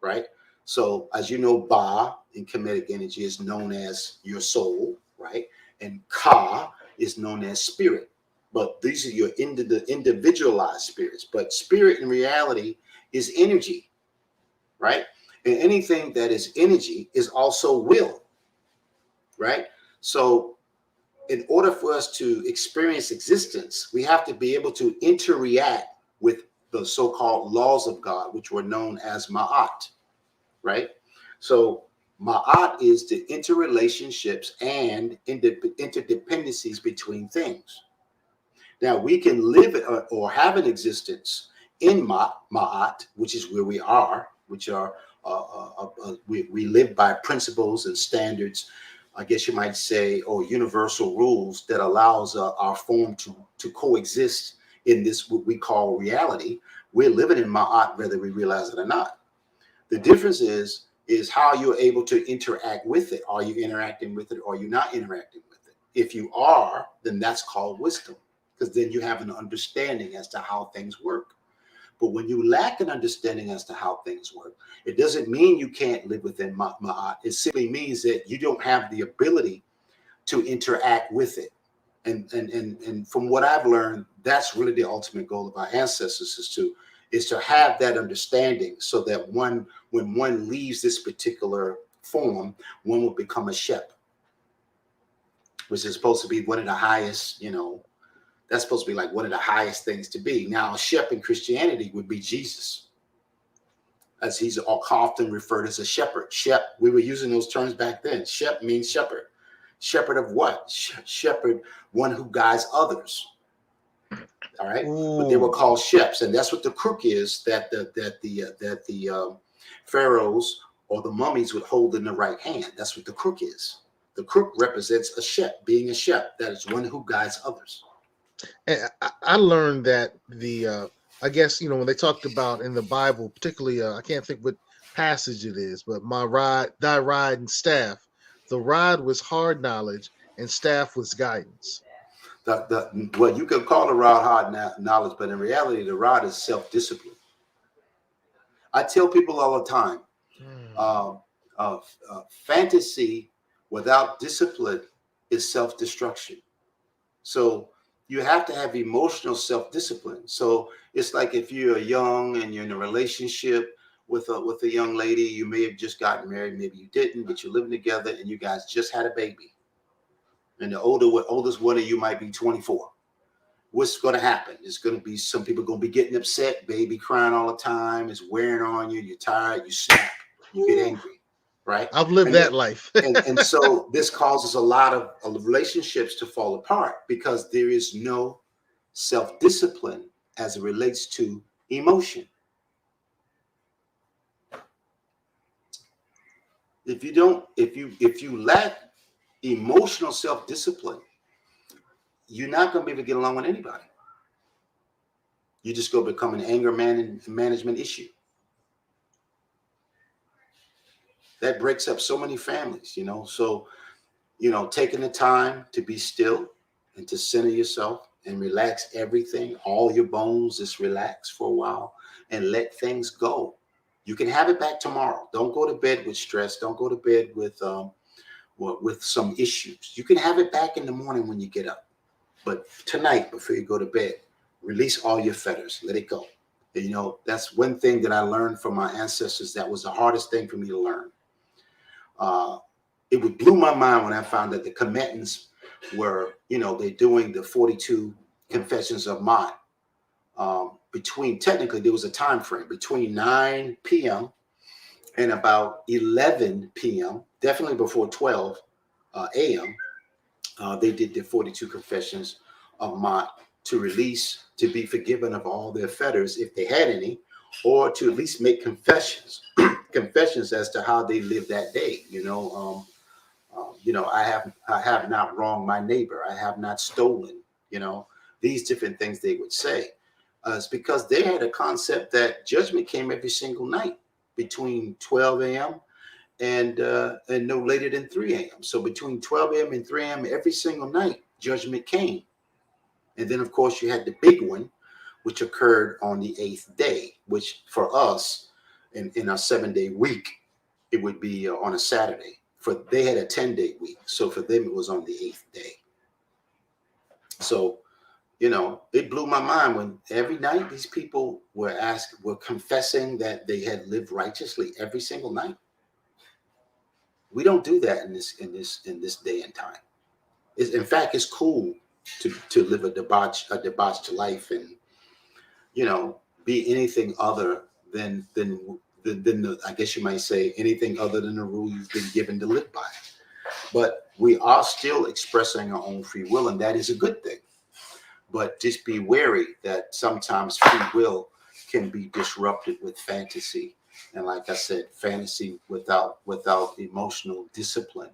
right? So as you know, Ba in Kemetic energy is known as your soul, right? And Ka is known as spirit. But these are your individualized spirits. But spirit in reality is energy, right? And anything that is energy is also will, right? So in order for us to experience existence, we have to be able to interact with the so-called laws of God, which were known as Ma'at, right? So Ma'at is the interrelationships and interdependencies between things. Now, we can live or have an existence in Ma'at, which is where we are, which are, we live by principles and standards, I guess you might say, or universal rules that allows our form to coexist in this, what we call reality. We're living in Ma'at, whether we realize it or not. The difference is how you're able to interact with it. Are you interacting with it, or are you not interacting with it? If you are, then that's called wisdom, because then you have an understanding as to how things work. But when you lack an understanding as to how things work, it doesn't mean you can't live within Ma'at. It simply means that you don't have the ability to interact with it. And from what I've learned, that's really the ultimate goal of our ancestors, is to have that understanding, so that when one leaves this particular form, one will become a Shep, which is supposed to be one of the highest, that's supposed to be like one of the highest things to be. Now, a Shep in Christianity would be Jesus, as he's often referred as a shepherd. Shep, we were using those terms back then. Shep means shepherd. Shepherd of what? Shepherd, one who guides others. All right, but they were called sheps, and that's what the crook is that the pharaohs or the mummies would hold in the right hand. That's what the crook is. The crook represents a shep, being a shep. That is one who guides others. And I learned that I guess, when they talked about in the Bible, particularly, I can't think what passage it is, but thy rod and staff. The rod was hard knowledge, and staff was guidance. Well, you can call the rod hard knowledge, but in reality, the rod is self-discipline. I tell people all the time, fantasy without discipline is self-destruction. So you have to have emotional self-discipline. So it's like if you're young and you're in a relationship with a young lady, you may have just gotten married, maybe you didn't, but you're living together and you guys just had a baby. And the oldest one of you might be 24. What's going to happen? It's going to be some people going to be getting upset, baby crying all the time, it's wearing on you, you're tired, you snap, you get angry, right? I've lived that life. and so this causes a lot of relationships to fall apart, because there is no self-discipline as it relates to emotion. If you lack emotional self-discipline, you're not going to be able to get along with anybody. You just go become an anger management issue. That breaks up so many families, So, taking the time to be still and to center yourself and relax everything, all your bones, just relax for a while and let things go. You can have it back tomorrow. Don't go to bed with stress. Don't go to bed with some issues. You can have it back in the morning when you get up. But tonight, before you go to bed, release all your fetters. Let it go. And, that's one thing that I learned from my ancestors. That was the hardest thing for me to learn. It blew my mind when I found that the Khemetians were, they're doing the 42 confessions of mind. Technically, there was a time frame between 9 p.m. and about 11 p.m., definitely before 12 a.m., they did their 42 confessions of mind to release, to be forgiven of all their fetters, if they had any, or to at least make confessions as to how they lived that day. I have not wronged my neighbor. I have not stolen. These different things they would say. It's because they had a concept that judgment came every single night between 12 a.m. and no later than 3 a.m. So between 12 a.m. and 3 a.m. every single night, judgment came. And then, of course, you had the big one, which occurred on the 8th day, which for us in our 7-day week, it would be on a Saturday. They had a 10-day week. So for them, it was on the 8th day. So, it blew my mind when every night these people were confessing that they had lived righteously every single night. We don't do that in this day and time. In fact, it's cool to live a debauched life and be anything other than the, I guess you might say, anything other than the rule you've been given to live by. But we are still expressing our own free will, and that is a good thing. But just be wary that sometimes free will can be disrupted with fantasy. And like I said, fantasy without emotional discipline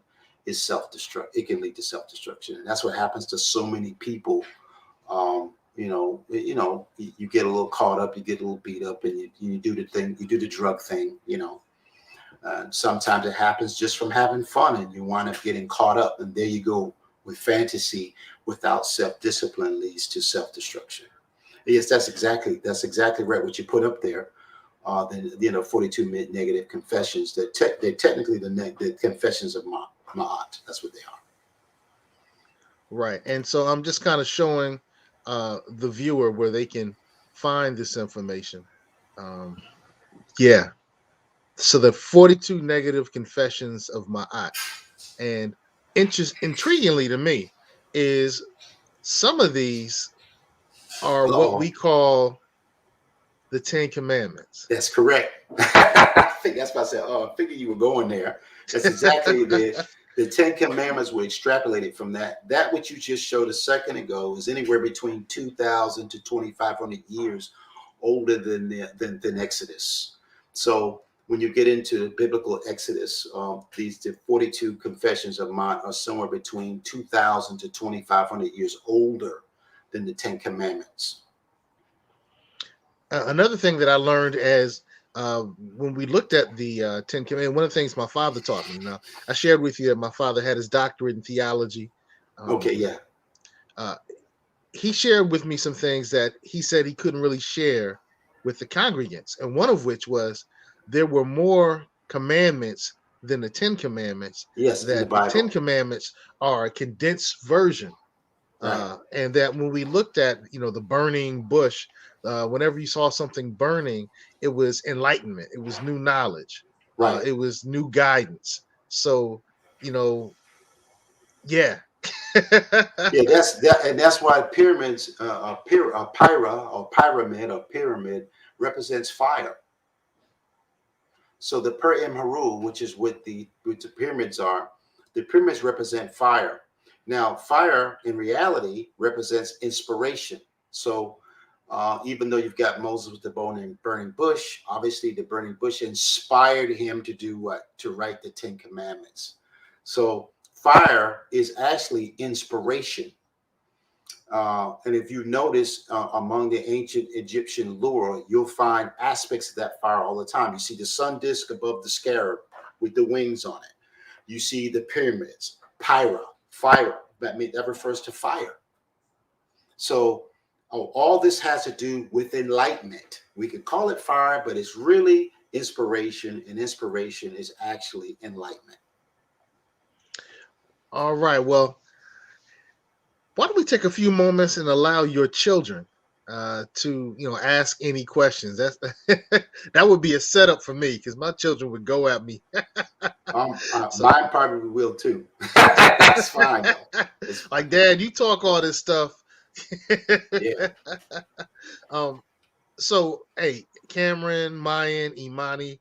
is self-destruct. It can lead to self-destruction. And that's what happens to so many people. You get a little caught up, you get a little beat up, and you do the thing, you do the drug thing, sometimes it happens just from having fun, and you wind up getting caught up. And there you go with fantasy without self-discipline leads to self-destruction. Yes, that's exactly right. What you put up there, 42 negative confessions. They're technically the confessions of Ma'at. That's what they are. Right. And so I'm just kind of showing the viewer where they can find this information. Yeah. So the 42 negative confessions of Ma'at. And intriguingly to me is some of these are what we call the 10 Commandments. That's correct. I think that's what I said. I figured you were going there. That's exactly the 10 Commandments were extrapolated from that. That which you just showed a second ago is anywhere between 2,000 to 2,500 years older than Exodus. So when you get into biblical Exodus, the 42 confessions of Ma'at are somewhere between 2,000 to 2,500 years older than the 10 Commandments. Another thing that I learned as when we looked at the 10 Commandments, one of the things my father taught me. Now, I shared with you that my father had his doctorate in theology. Okay, yeah. He shared with me some things that he said he couldn't really share with the congregants, and one of which was there were more commandments than the 10 Commandments. Yes, that the 10 Commandments are a condensed version. Right. And that when we looked at, the burning bush, whenever you saw something burning, it was enlightenment. It was new knowledge. Right. It was new guidance. So, yeah. Yeah, that's why pyramids, pyramid represents fire. So the Per Imharu, which is what the pyramids are, the pyramids represent fire. Now, fire in reality represents inspiration. So even though you've got Moses with the burning bush, obviously the burning bush inspired him to do what? To write the 10 Commandments. So fire is actually inspiration. And if you notice among the ancient Egyptian lore, you'll find aspects of that fire all the time. You see the sun disk above the scarab with the wings on it. You see the pyramids, pyra, fire. That refers to fire. So all this has to do with enlightenment. We could call it fire, but it's really inspiration, and inspiration is actually enlightenment. All right. Well, why don't we take a few moments and allow your children to, ask any questions? That would be a setup for me, because my children would go at me. Mine probably will too. That's fine. Like, Dad, you talk all this stuff. Yeah. So, hey, Cameron, Mayan, Imani,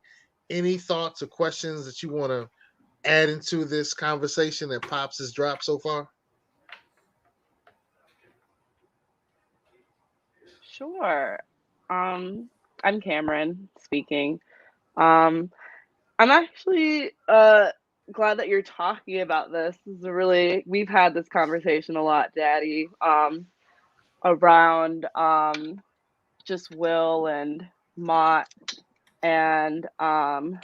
any thoughts or questions that you want to add into this conversation that Pops has dropped so far? Sure. I'm Cameron speaking. I'm actually glad that you're talking about this. This is we've had this conversation a lot, Daddy, around just Will and Mott. And I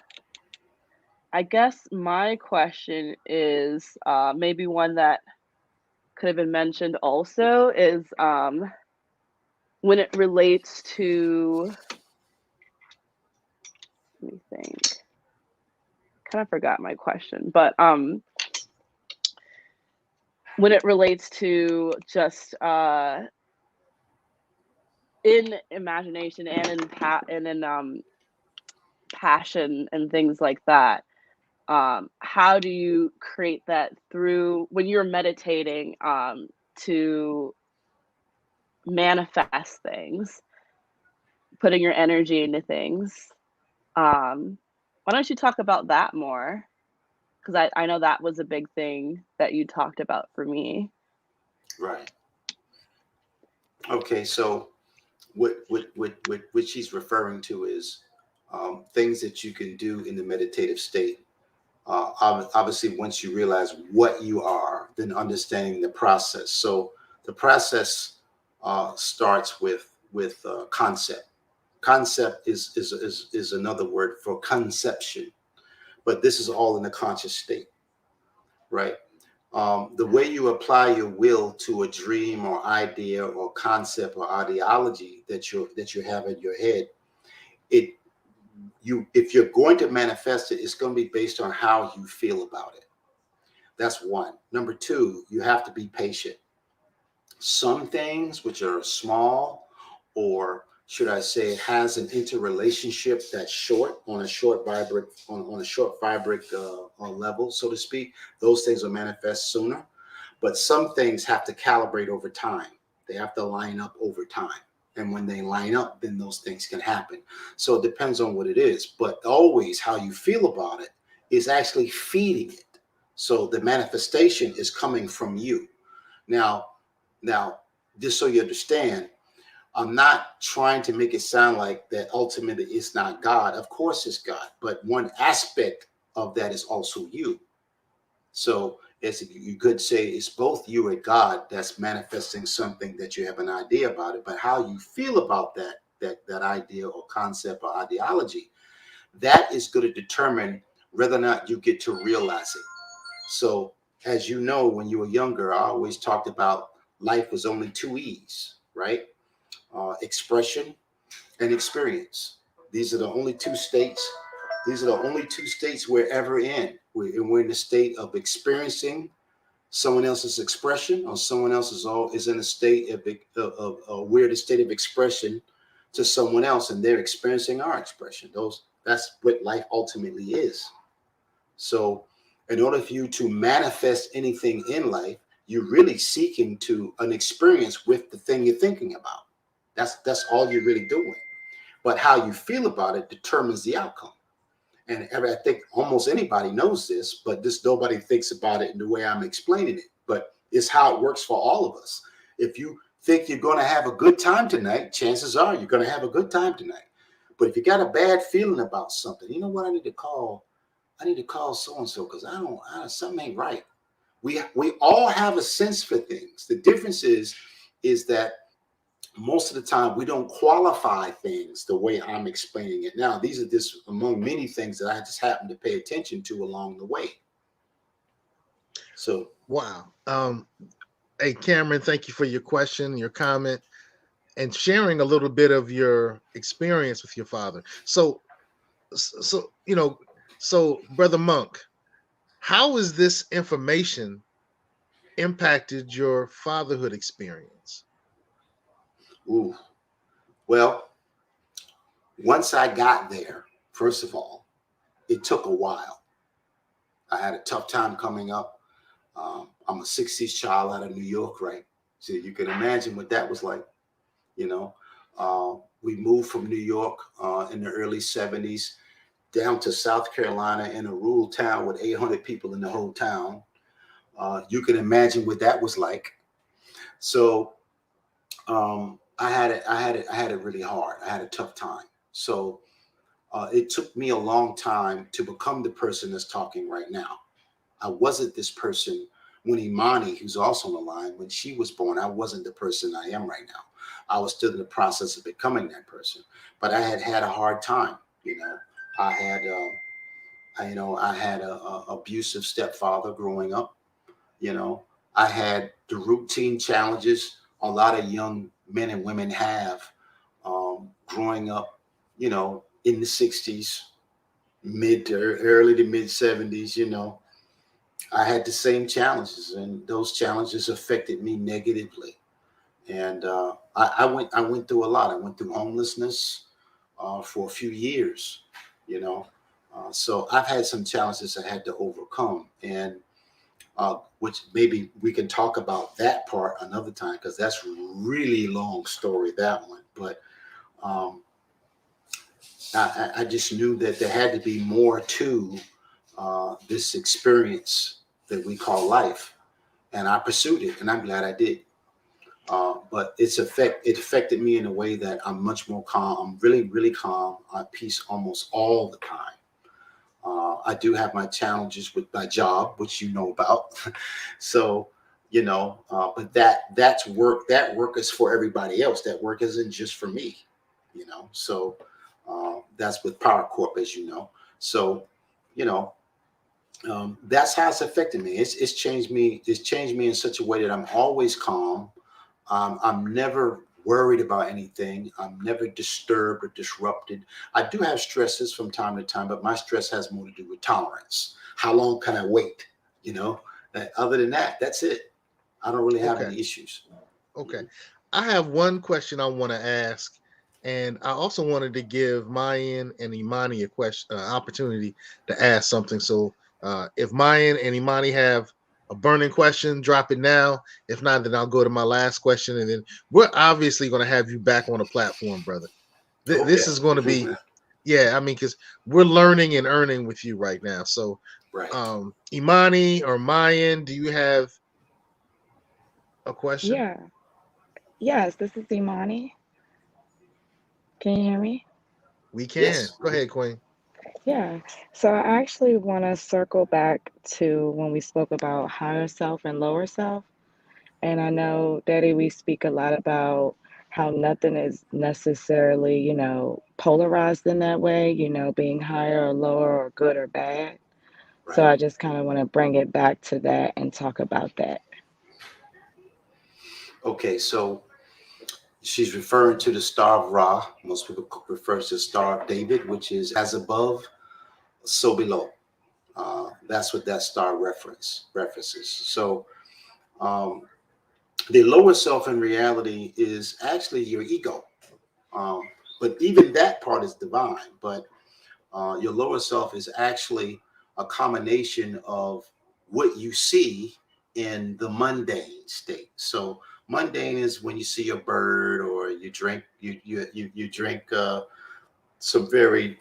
guess my question is maybe one that could have been mentioned also is when it relates to, let me think, kind of forgot my question, but when it relates to just in imagination and in passion and things like that, how do you create that through when you're meditating to manifest things, putting your energy into things? Why don't you talk about that more? Because I know that was a big thing that you talked about for me. Right. Okay, so what she's referring to is things that you can do in the meditative state. Obviously, once you realize what you are, then understanding the process. So the process starts with concept. Concept is another word for conception, but this is all in the conscious state, right? The way you apply your will to a dream or idea or concept or ideology that you have in your head, if you're going to manifest it, it's going to be based on how you feel about it. That's one. Number two, you have to be patient. Some things which are small, or should I say, has an interrelationship that's short on a short vibrant level, so to speak, those things will manifest sooner. But some things have to calibrate over time. They have to line up over time. And when they line up, then those things can happen. So it depends on what it is. But always how you feel about it is actually feeding it. So the manifestation is coming from you. Now, just so you understand, I'm not trying to make it sound like that ultimately it's not God. Of course it's God. But one aspect of that is also you. So as you could say, it's both you and God that's manifesting something that you have an idea about it, but how you feel about that idea or concept or ideology, that is going to determine whether or not you get to realize it. So as you know, when you were younger, I always talked about life was only two E's, right? Expression and experience. These are the only two states. These are the only two states we're ever in. We're in the state of experiencing someone else's expression, or someone else is in a state of we're in a state of expression to someone else, and they're experiencing our expression. That's what life ultimately is. So in order for you to manifest anything in life, you're really seeking to an experience with the thing you're thinking about. That's all you're really doing. But how you feel about it determines the outcome. And I think almost anybody knows this, but just nobody thinks about it in the way I'm explaining it. But it's how it works for all of us. If you think you're going to have a good time tonight, chances are you're going to have a good time tonight. But if you got a bad feeling about something, you know what, I need to call so-and-so because something ain't right. We all have a sense for things. The difference is that most of the time we don't qualify things the way I'm explaining it now. These are just among many things that I just happen to pay attention to along the way. So wow. Hey, Cameron, thank you for your question, your comment, and sharing a little bit of your experience with your father. So Brother Monk, how has this information impacted your fatherhood experience? Ooh. Well, once I got there, first of all, it took a while. I had a tough time coming up. I'm a 60s child out of New York, right? So you can imagine what that was like. You know, we moved from New York in the early 70s down to South Carolina in a rural town with 800 people in the whole town. You can imagine what that was like. So I had it really hard. I had a tough time. So it took me a long time to become the person that's talking right now. I wasn't this person when Imani, who's also on the line, when she was born. I wasn't the person I am right now. I was still in the process of becoming that person. But I had a hard time. I had a abusive stepfather growing up. I had the routine challenges a lot of young men and women have growing up, in the 60s, early to mid 70s. I had the same challenges, and those challenges affected me negatively. And I went through a lot. I went through homelessness for a few years, so I've had some challenges I had to overcome, and which maybe we can talk about that part another time, because that's really long story, that one. But I just knew that there had to be more to this experience that we call life, and I pursued it, and I'm glad I did. But it affected me in a way that I'm much more calm. I'm really, really calm, at peace almost all the time. I do have my challenges with my job, which you know about. So, but that's work. That work is for everybody else. That work isn't just for me, So that's with Power Corp, as you know. So, that's how it's affected me. It's changed me. It's changed me in such a way that I'm always calm. I'm never worried about anything. I'm never disturbed or disrupted. I do have stresses from time to time, but my stress has more to do with tolerance. How long can I wait? Other than that, that's it. I don't really have any issues. Okay. I have one question I want to ask, and I also wanted to give Mayan and Imani a question, opportunity to ask something. So if Mayan and Imani have a burning question, drop it now. If not, then I'll go to my last question, and then we're obviously going to have you back on the platform, brother. This is going to be, because we're learning and earning with you right now. So, right. Imani or Mayan, do you have a question? Yeah. Yes, this is Imani. Can you hear me? We can. Yes. Go ahead, Queen. Yeah. So I actually want to circle back to when we spoke about higher self and lower self. And I know, Daddy, we speak a lot about how nothing is necessarily, polarized in that way, being higher or lower or good or bad. Right. So I just kind of want to bring it back to that and talk about that. Okay, so she's referring to the Star of Ra. Most people refer to the Star of David, which is as above, so below. That's what that star references. So the lower self in reality is actually your ego. But even that part is divine. But your lower self is actually a combination of what you see in the mundane state. So mundane is when you see a bird, or you drink you drink some very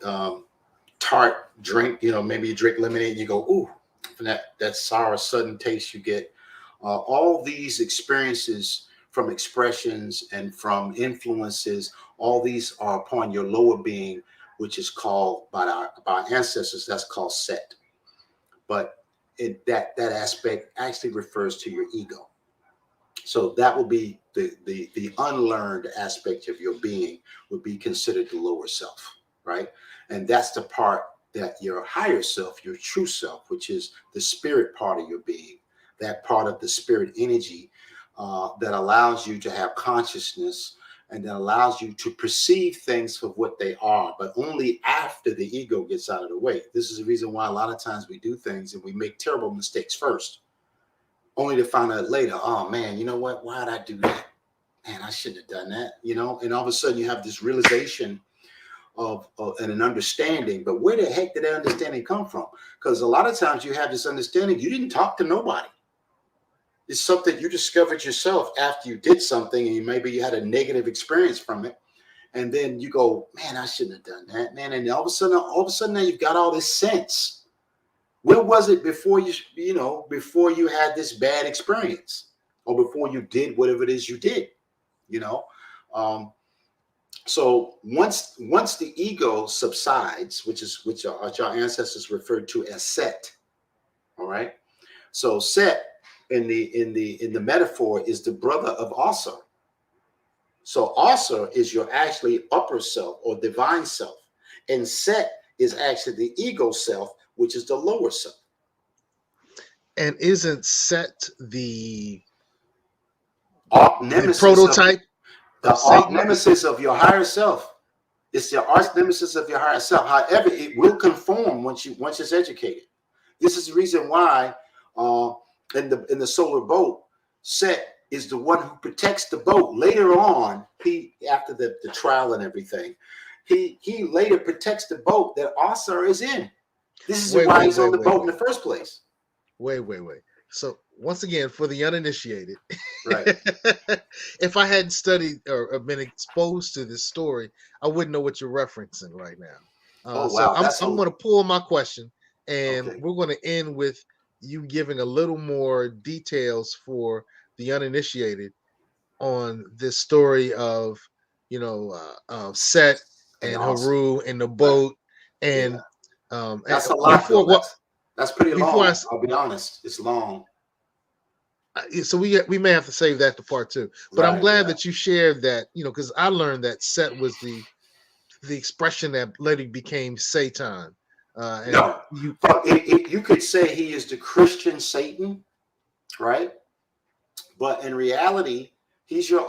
tart drink. Maybe you drink lemonade and you go, ooh, and that sour sudden taste you get. All these experiences from expressions and from influences, all these are upon your lower being, which is called by our ancestors, that's called Set. But that aspect actually refers to your ego. So that would be the unlearned aspect of your being would be considered the lower self, right? And that's the part that your higher self, your true self, which is the spirit part of your being, that part of the spirit energy that allows you to have consciousness and that allows you to perceive things for what they are, but only after the ego gets out of the way. This is the reason why a lot of times we do things and we make terrible mistakes first, only to find out later, oh man, you know what? Why did I do that? Man, I shouldn't have done that, And all of a sudden you have this realization of and an understanding, but where the heck did that understanding come from? Because a lot of times you have this understanding, you didn't talk to nobody. It's something you discovered yourself after you did something, and maybe you had a negative experience from it. And then you go, man, I shouldn't have done that, man. And all of a sudden now you've got all this sense. Where was it before before you had this bad experience, or before you did whatever it is you did, So once the ego subsides, which our ancestors referred to as Set, all right. So Set in the metaphor is the brother of Asa. So Asa is your actually upper self or divine self. And Set is actually the ego self, which is the lower self. And isn't Set the Nemesis prototype the of arch Satan? nemesis of your higher self. It's the arch nemesis of your higher self. However, it will conform once it's educated. This is the reason why in the solar boat, Set is the one who protects the boat. Later on, after the trial and everything, he later protects the boat that Asa is in. This is why he's on the boat in the first place. Wait. So once again, for the uninitiated, right? If I hadn't studied or been exposed to this story, I wouldn't know what you're referencing right now. So I'm going to pull my question, and we're going to end with you giving a little more details for the uninitiated on this story of Set and Haru in the boat, and that's a lot. That's pretty long. I'll be honest, it's long. So we may have to save that to part 2. But I'm glad that you shared that, because I learned that Set was the expression that later became Satan. You could say he is the Christian Satan, right? But in reality, he's your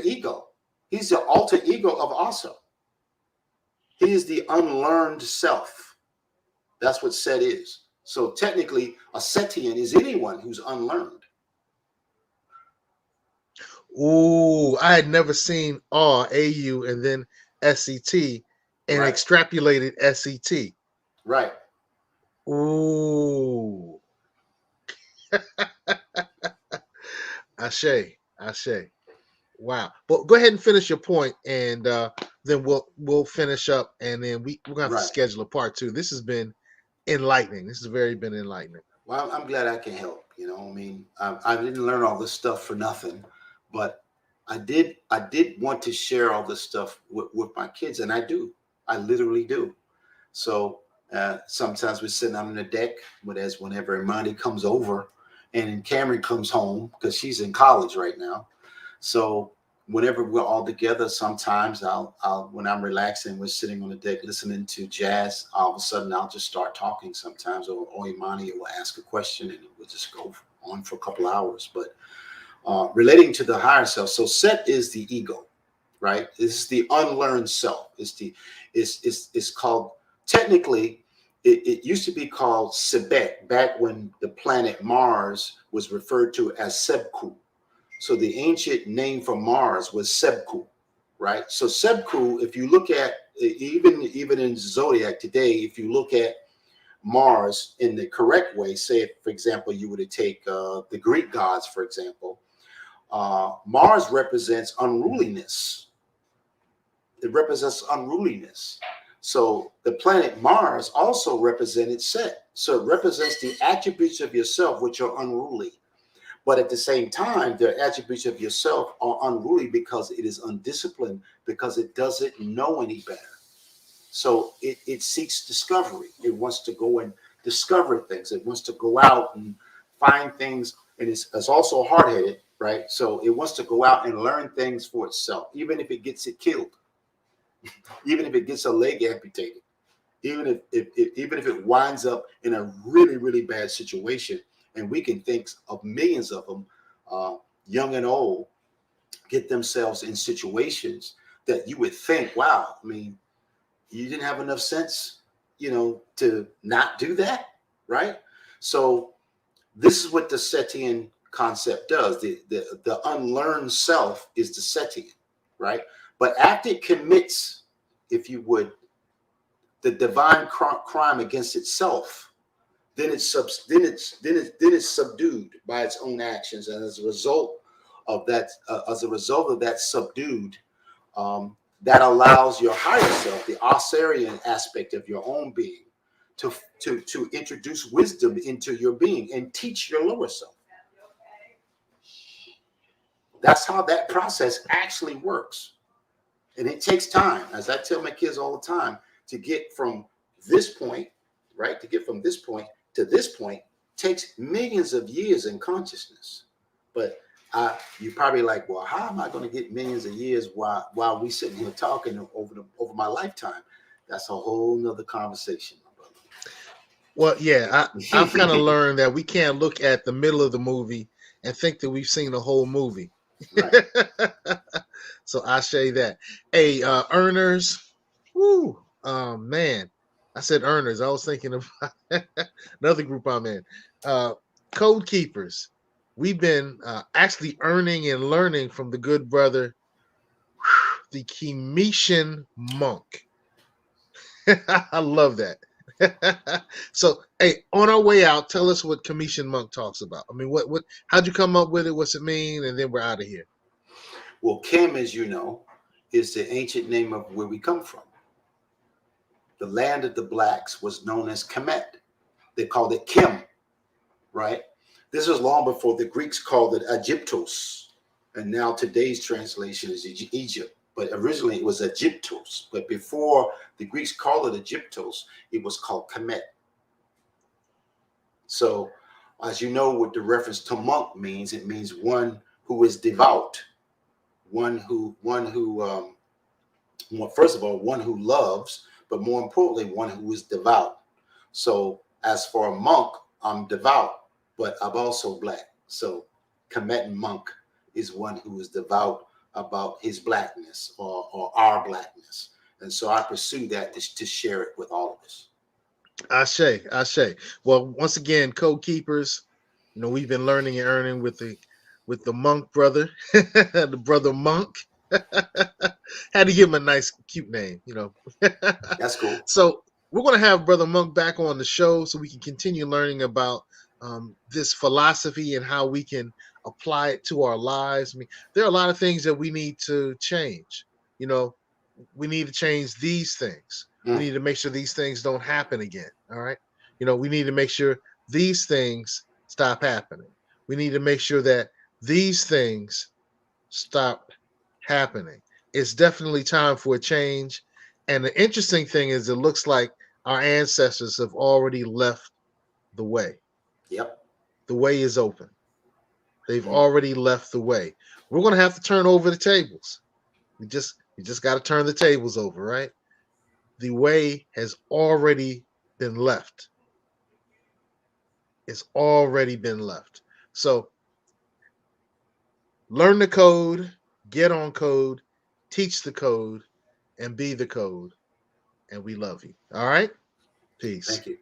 ego. He's the alter ego of Asa. He is the unlearned self. That's what Set is. So technically, a Setian is anyone who's unlearned. Ooh, I had never seen A-U and then S-E-T and extrapolated S-E-T. Right. Ooh. Ashe. Wow. Well, go ahead and finish your point, and then we'll finish up, and then we're gonna have to schedule a part 2. This has been enlightening. This has been enlightening. Well, I'm glad I can help. I mean, I didn't learn all this stuff for nothing, but I did want to share all this stuff with my kids, and I do. I literally do. So sometimes we're sitting on the deck, whenever Imani comes over, and Cameron comes home because she's in college right now. So whenever we're all together, sometimes I'll when I'm relaxing, we're sitting on the deck listening to jazz. All of a sudden, I'll just start talking sometimes, or Imani will ask a question, and we'll just go on for a couple hours. But relating to the higher self, so Set is the ego, right? This is the unlearned self. It's called, technically, it used to be called Sebek back when the planet Mars was referred to as Sebku. So the ancient name for Mars was Sebku, right? So Sebku, if you look at, even in Zodiac today, if you look at Mars in the correct way, say, for example, you were to take the Greek gods, for example, Mars represents unruliness. It represents unruliness. So the planet Mars also represented Set. So it represents the attributes of yourself which are unruly. But at the same time, the attributes of yourself are unruly because it is undisciplined, because it doesn't know any better. So it seeks discovery. It wants to go and discover things. It wants to go out and find things. And it's also hard-headed, right? So it wants to go out and learn things for itself, even if it gets it killed, even if it gets a leg amputated, even if it winds up in a really, really bad situation. And we can think of millions of them, young and old, get themselves in situations that you would think, wow, I mean, you didn't have enough sense, to not do that, right? So this is what the Setian concept does. The unlearned self is the Setian, right? But after it commits, if you would, the divine crime against itself, then it's subdued by its own actions, and as a result of that, subdued, that allows your higher self, the Osirian aspect of your own being, to introduce wisdom into your being and teach your lower self. That's how that process actually works, and it takes time. As I tell my kids all the time, to get from this point, right, to get from this point to this point takes millions of years in consciousness. But you're probably like, well, how am I going to get millions of years while we sitting here talking over my lifetime? That's a whole nother conversation, my brother. Well, yeah, I've kind of learned that we can't look at the middle of the movie and think that we've seen the whole movie. Right. So I say that. Hey, earners. Woo. Man. I said earners. I was thinking of another group I'm in. Code keepers. We've been actually earning and learning from the good brother, the Khemetian monk. I love that. So, hey, on our way out, tell us what Khemetian monk talks about. I mean, what, how'd you come up with it? What's it mean? And then we're out of here. Well, Kem, as you know, is the ancient name of where we come from. The land of the blacks was known as Kemet. They called it Kem, right? This was long before the Greeks called it Egyptos. And now today's translation is Egypt. But originally it was Egyptos. But before the Greeks called it Egyptos, it was called Kemet. So, as you know, what the reference to monk means, it means one who is devout, one who first of all, one who loves, but more importantly, one who is devout. So, as for a monk, I'm devout, but I'm also black. So, Kemetan monk is one who is devout about his blackness or our blackness. And so I pursue that to share it with all of us. Ashe. Well, once again, code keepers, you know, we've been learning and earning with the monk brother, the brother monk. Had to give him a nice, cute name, you know. That's cool. So we're going to have Brother Monk back on the show so we can continue learning about this philosophy and how we can apply it to our lives. I mean, there are a lot of things that we need to change. You know, we need to change these things. We need to make sure these things don't happen again. All right. You know, we need to make sure these things stop happening. We need to make sure that these things stop happening. It's definitely time for a change. And the interesting thing is, it looks like our ancestors have already left the way. Yep. The way is open. They've already left the way. We're going to have to turn over the tables. We just got to turn the tables over, right? The way has already been left. It's already been left. So learn the code, get on code, teach the code, and be the code. And we love you. All right? Peace. Thank you.